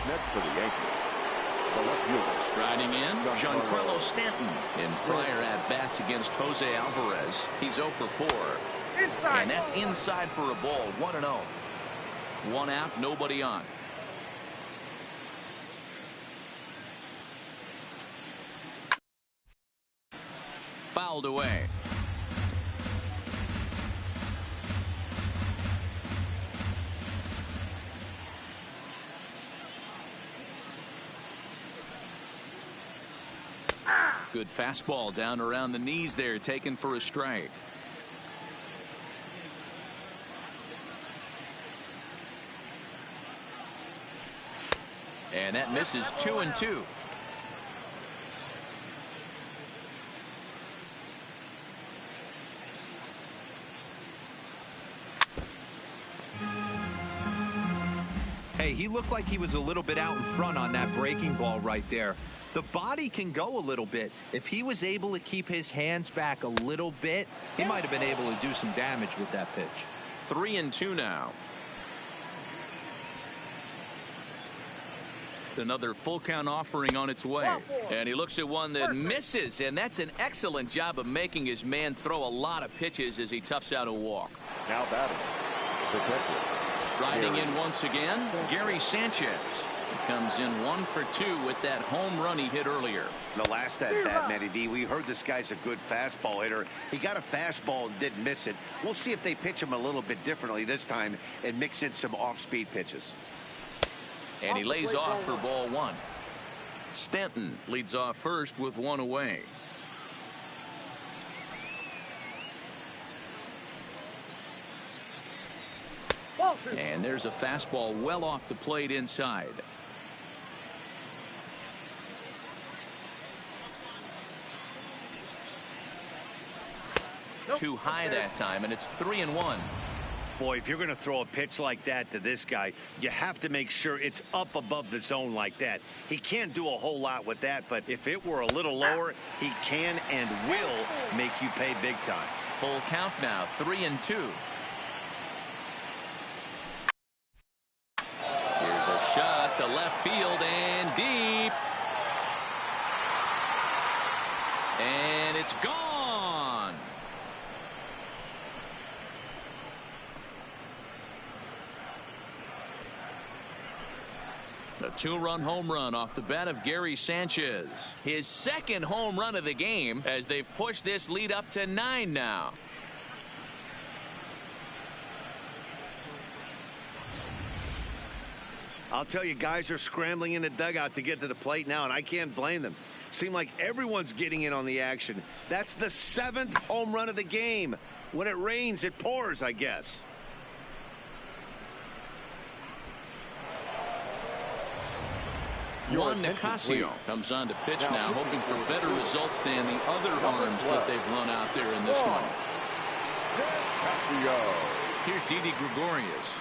S3: Next for the Yankees, the left fielder.
S1: Striding in, Giancarlo Stanton. In prior at-bats against Jose Alvarez, he's 0 for 4. And that's inside for a ball, 1-0. 1 out, nobody on. Fouled away. Good fastball down around the knees there, taken for a strike. And that misses 2-2.
S4: Hey, he looked like he was a little bit out in front on that breaking ball right there. The body can go a little bit. If he was able to keep his hands back a little bit, he might have been able to do some damage with that pitch.
S1: 3-2 now. Another full count offering on its way. And he looks at one that misses, and that's an excellent job of making his man throw a lot of pitches as he toughs out a walk.
S3: Now batting, protected.
S1: Riding in once again, Gary Sanchez. He comes in 1 for 2 with that home run he hit earlier.
S2: The last at bat, Matty V, we heard this guy's a good fastball hitter. He got a fastball and didn't miss it. We'll see if they pitch him a little bit differently this time and mix in some off-speed pitches.
S1: And he lays off for ball 1. Stanton leads off first with 1 away. And there's a fastball well off the plate inside. Too high that time, and it's 3-1.
S2: Boy, if you're going to throw a pitch like that to this guy, you have to make sure it's up above the zone like that. He can't do a whole lot with that, but if it were a little lower, he can and will make you pay big time.
S1: Full count now, 3-2. Here's a shot to left field and deep. And it's gone. A 2-run home run off the bat of Gary Sanchez. His second home run of the game as they've pushed this lead up to 9 now.
S2: I'll tell you, guys are scrambling in the dugout to get to the plate now, and I can't blame them. Seems like everyone's getting in on the action. That's the 7th home run of the game. When it rains, it pours, I guess.
S1: Juan Nicasio comes on to pitch now, hoping for better results than the other arms that they've run out there in this one. Here's Didi Gregorius.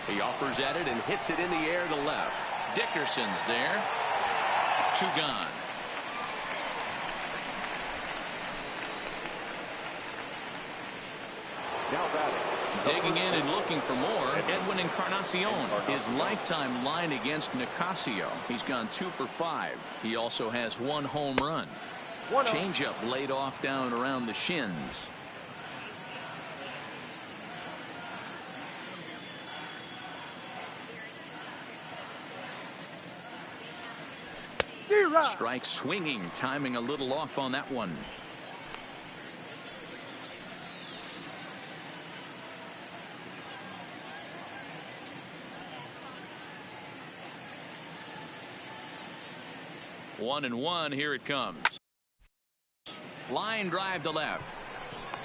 S1: He offers at it and hits it in the air to left. Dickerson's there. 2 gone.
S3: Now batting.
S1: Digging in and looking for more, Edwin Encarnacion. His lifetime line against Nicasio. He's gone 2 for 5. He also has 1 home run. Changeup laid off down around the shins. Strike swinging, timing a little off on that one. One and one, here it comes. Line drive to left.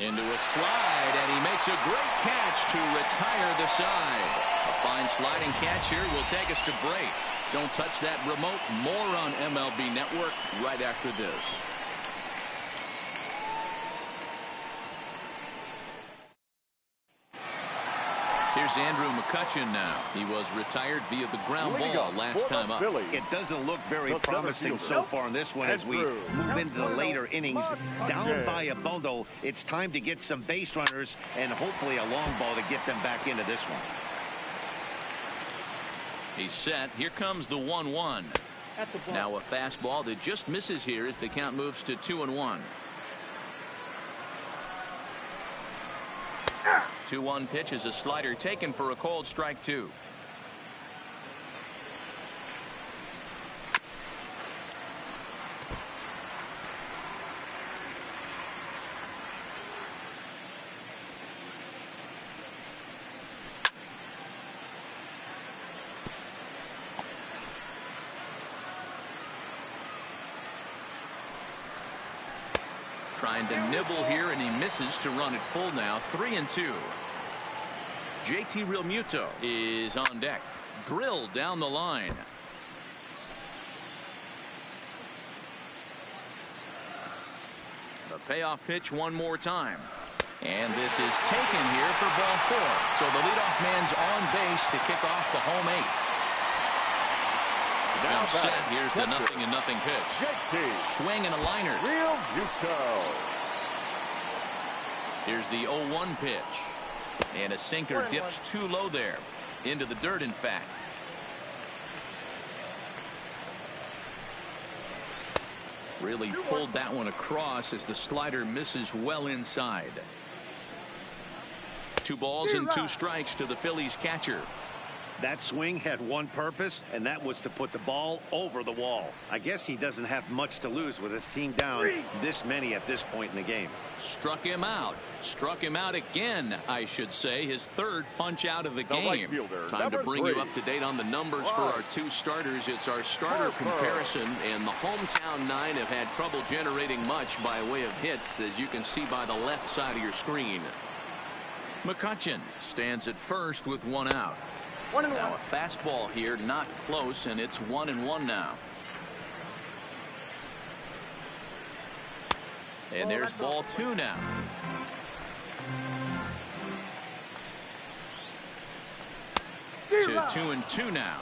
S1: Into a slide, and he makes a great catch to retire the side. A fine sliding catch here will take us to break. Don't touch that remote. More on MLB Network right after this. Here's Andrew McCutchen now. He was retired via the ground ball last time up.
S2: It doesn't look very promising so far in this one as we move into the later innings. Down by a bundle, it's time to get some base runners and hopefully a long ball to get them back into this one.
S1: He's set. Here comes the 1-1. Now a fastball that just misses here as the count moves to 2-1. 2-1 pitch is a slider taken for a called strike 2. Trying to nibble here, and he misses to run it full now. 3-2. JT Realmuto is on deck. Drilled down the line. The payoff pitch one more time. And this is taken here for ball 4. So the leadoff man's on base to kick off the home 8. Now set. Here's the 0-0 pitch. Swing and a liner. Here's the 0-1 pitch. And a sinker dips too low there. Into the dirt, in fact. Really pulled that one across as the slider misses well inside. 2 balls and 2 strikes to the Phillies catcher.
S2: That swing had one purpose, and that was to put the ball over the wall. I guess he doesn't have much to lose with his team down this many at this point in the game.
S1: Struck him out. Struck him out again, I should say. His 3rd punch out of the game. Time to bring you up to date on the numbers for our 2 starters. It's our starter comparison, and the hometown 9 have had trouble generating much by way of hits, as you can see by the left side of your screen. McCutchen stands at first with 1 out. Now a fastball here, not close, and it's 1-1 now. And there's ball 2 now. to 2-2 now.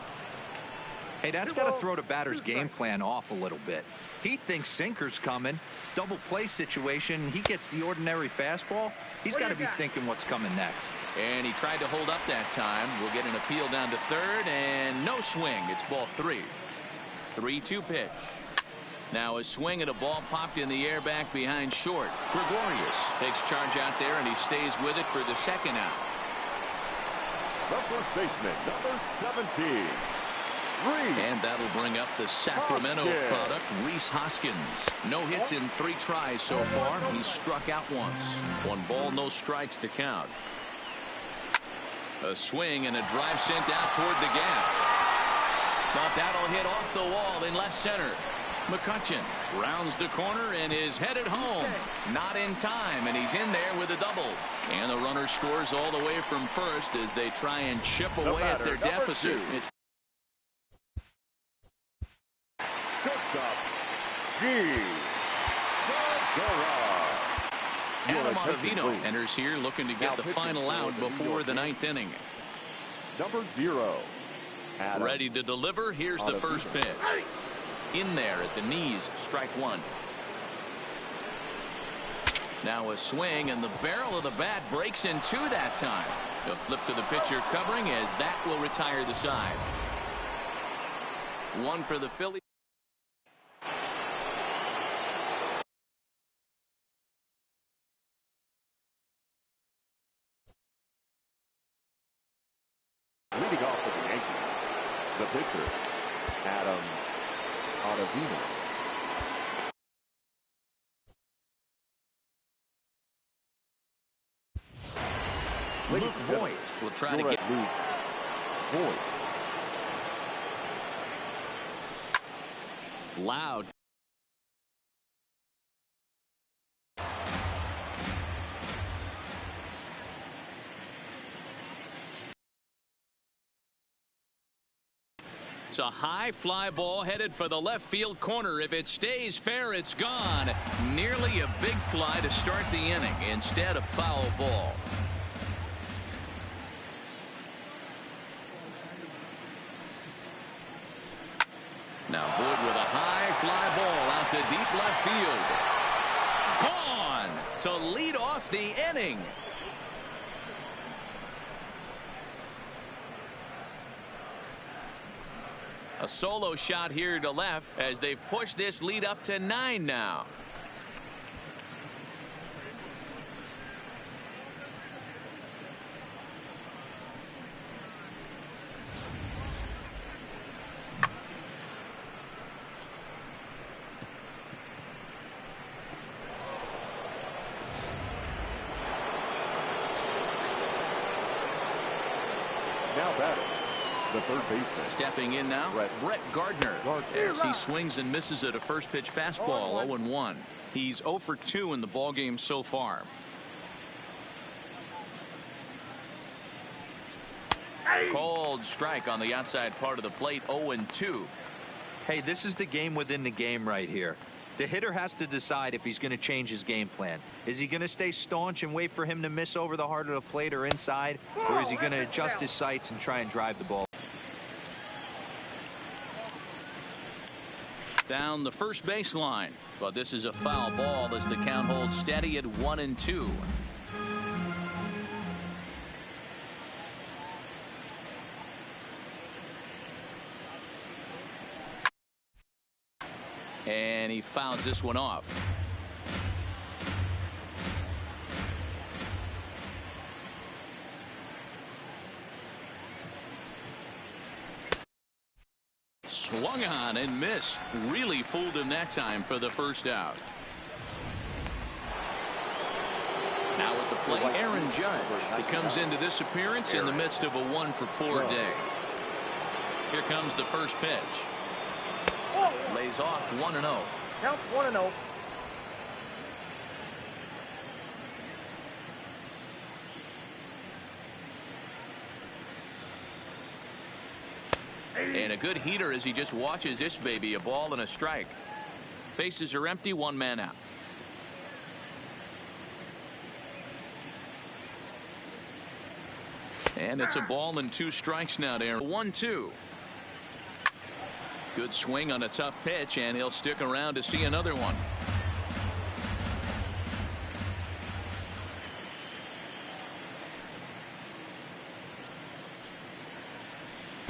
S4: Hey, that's got to throw the batter's game plan off a little bit. He thinks sinker's coming. Double play situation. He gets the ordinary fastball. He's got to be thinking what's coming next.
S1: And he tried to hold up that time. We'll get an appeal down to third, and no swing. It's ball 3. 3-2 pitch. Now a swing and a ball popped in the air back behind short. Gregorius takes charge out there, and he stays with it for the second out.
S3: The first baseman, number 17.
S1: And that'll bring up the Sacramento product, Rhys Hoskins. No hits in 3 tries so far. He's struck out once. 1 ball, no strikes to count. A swing and a drive sent out toward the gap. But that'll hit off the wall in left center. McCutchen rounds the corner and is headed home. Not in time, and he's in there with a double. And the runner scores all the way from first as they try and chip away at their deficit. It's Adam Ottavino enters here looking to get the final out before the 9th inning.
S3: Number 0.
S1: Ready to deliver. Here's the first pitch. In there at the knees, strike 1. Now a swing, and the barrel of the bat breaks in 2 that time. A flip to the pitcher covering as that will retire the side. 1 for the Phillies.
S3: Leading off for the Yankees, the pitcher, Adam Ottavino.
S1: Luke Voigt will try to get
S3: Luke Voigt.
S1: Loud. It's a high fly ball headed for the left field corner. If it stays fair, it's gone. Nearly a big fly to start the inning. Instead, a foul ball. Now Wood with a high fly ball out to deep left field. Gone to lead off the inning. A solo shot here to left as they've pushed this lead up to 9 now.
S3: Now batting, the third baseman.
S1: Stepping in now, Brett Gardner. As he swings and misses at a first pitch fastball, 0-1. He's 0 for 2 in the ballgame so far. Called strike on the outside part of the plate, 0-2.
S4: Hey, this is the game within the game right here. The hitter has to decide if he's going to change his game plan. Is he going to stay staunch and wait for him to miss over the heart of the plate or inside? Or is he going to adjust his sights and try and drive the ball?
S1: Down the first baseline. But this is a foul ball as the count holds steady at 1-2. And he fouls this one off. Swung on and missed. Really fooled him that time for the first out. Now at the plate, Aaron Judge. He comes into this appearance in the midst of a 1 for 4 day. Here comes the first pitch. Lays off 1-0.
S6: Count 1-0.
S1: And a good heater as he just watches this baby, a ball and a strike. Bases are empty, 1 man out. And it's a ball and 2 strikes now there. 1-2. Good swing on a tough pitch, and he'll stick around to see another one.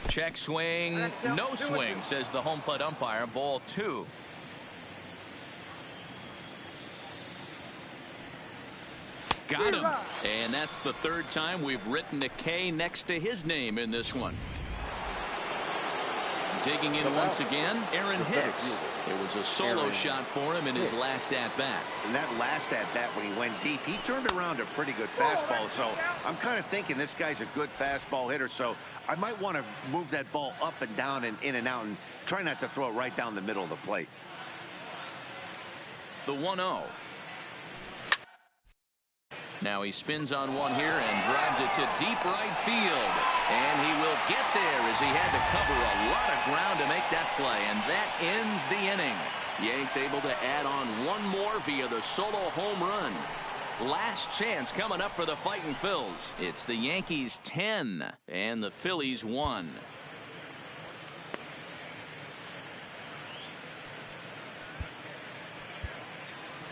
S1: Check swing, no swing, says the home plate umpire. Ball 2. Got him. And that's the 3rd time we've written a K next to his name in this one. Digging in once again, Aaron Hicks. It was a solo shot for him in his last at-bat.
S2: And that last at-bat, when he went deep, he turned around a pretty good fastball. So I'm kind of thinking this guy's a good fastball hitter. So I might want to move that ball up and down and in and out and try not to throw it right down the middle of the plate.
S1: The 1-0. Now he spins on one here and drives it to deep right field. And he will get there as he had to cover a lot of ground to make that play. And that ends the inning. Yanks able to add on one more via the solo home run. Last chance coming up for the Fightin' Phils. It's the Yankees 10 and the Phillies 1.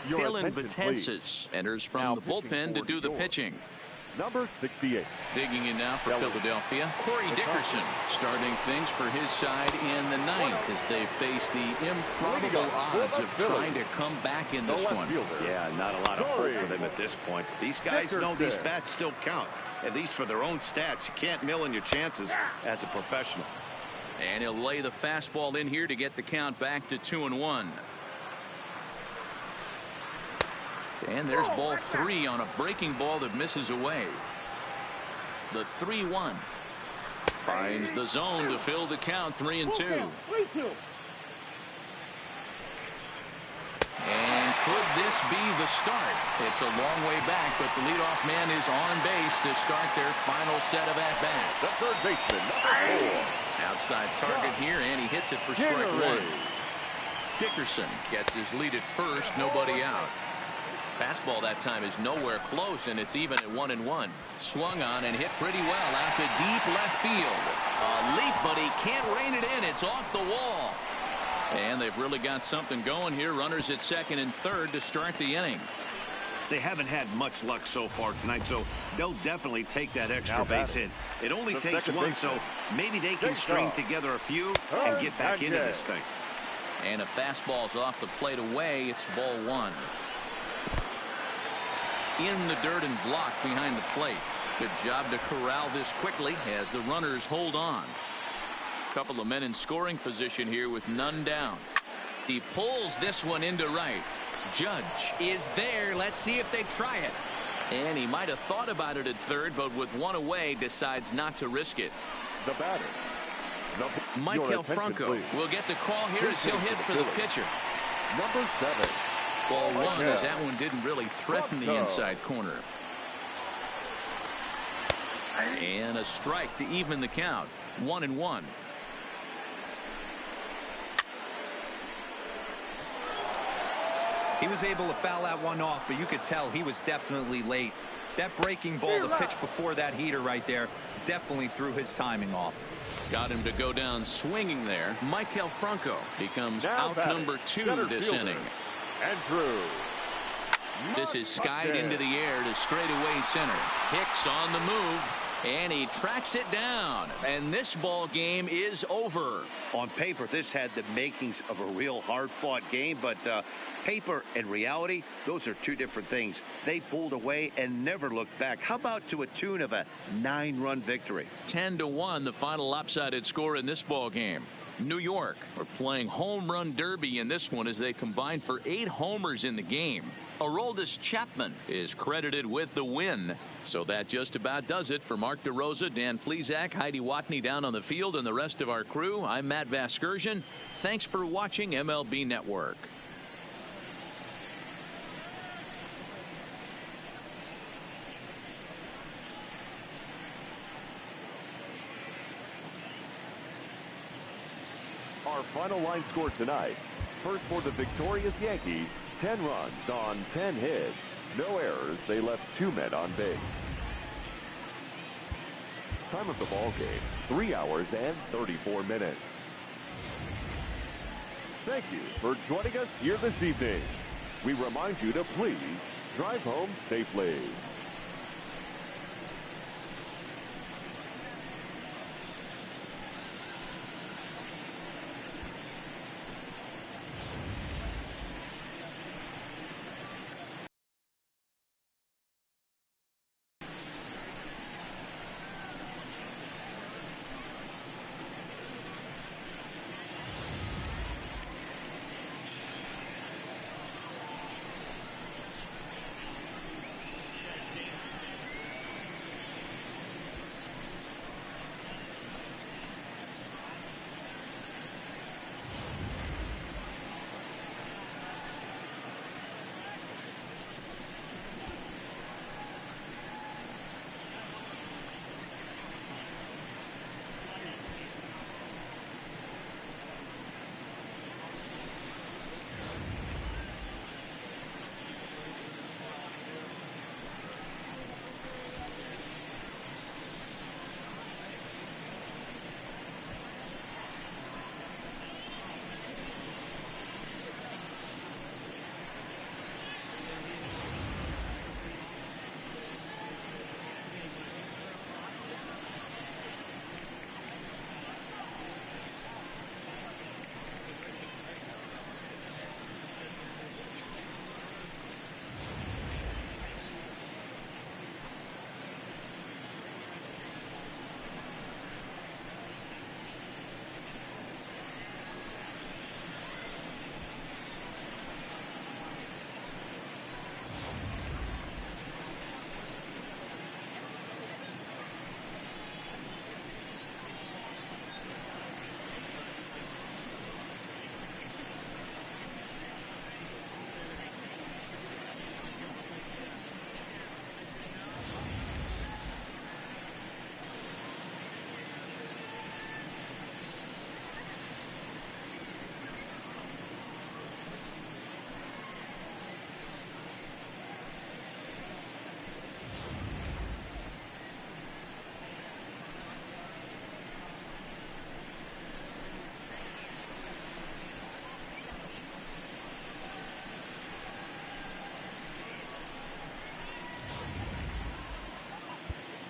S1: Dylan Betances enters from the bullpen to do the pitching.
S3: Number 68.
S1: Digging in now for Philadelphia, Corey Dickerson starting things for his side in the 9th as they face the improbable odds of trying to come back in this one.
S2: Yeah, not a lot of hope for them at this point. These guys know these bats still count, at least for their own stats. You can't mill in your chances as a professional.
S1: And he'll lay the fastball in here to get the count back to 2-1. And there's ball 3 on a breaking ball that misses away. The 3-1 finds the zone to fill the count. 3-2. And could this be the start? It's a long way back, but the leadoff man is on base to start their final set of at-bats.
S3: The third baseman, number 4.
S1: Outside target here, and he hits it for strike 1. Dickerson gets his lead at first, nobody out. Fastball that time is nowhere close, and it's even at 1-1. Swung on and hit pretty well out to deep left field. A leap, but he can't rein it in. It's off the wall. And they've really got something going here. Runners at 2nd and 3rd to start the inning.
S2: They haven't had much luck so far tonight, so they'll definitely take that extra base hit. It only takes one, so maybe they can string together a few and get back into this thing.
S1: And a fastball's off the plate away. It's ball 1. In the dirt and blocked behind the plate. Good job to corral this quickly as the runners hold on. A couple of men in scoring position here with none down. He pulls this one into right. Judge is there. Let's see if they try it. And he might have thought about it at 3rd, but with one away decides not to risk it.
S3: The batter,
S1: Michael Franco will get the call here as he'll hit for the pitcher.
S3: Number 7.
S1: Ball 1 as that one didn't really threaten the inside corner. And a strike to even the count. 1-1.
S4: He was able to foul that one off, but you could tell he was definitely late. That breaking ball, the pitch before that heater right there, definitely threw his timing off.
S1: Got him to go down swinging there. Michael Franco becomes
S3: Now
S1: out
S3: batting,
S1: number 2 this
S3: fielder,
S1: inning.
S3: Andrew.
S1: This is skied into the air to straightaway center. Hicks on the move, and he tracks it down. And this ball game is over.
S2: On paper, this had the makings of a real hard-fought game, but paper and reality, those are two different things. They pulled away and never looked back. How about to a tune of a 9-run victory?
S1: 10-1, the final lopsided score in this ball game. New York are playing home run derby in this one as they combine for 8 homers in the game. Aroldis Chapman is credited with the win. So that just about does it for Mark DeRosa, Dan Plesac, Heidi Watney down on the field, and the rest of our crew. I'm Matt Vasgersian. Thanks for watching MLB Network.
S3: Our final line score tonight. First for the victorious Yankees, 10 runs on 10 hits. No errors. They left 2 men on base. Time of the ball game, 3 hours and 34 minutes. Thank you for joining us here this evening. We remind you to please drive home safely.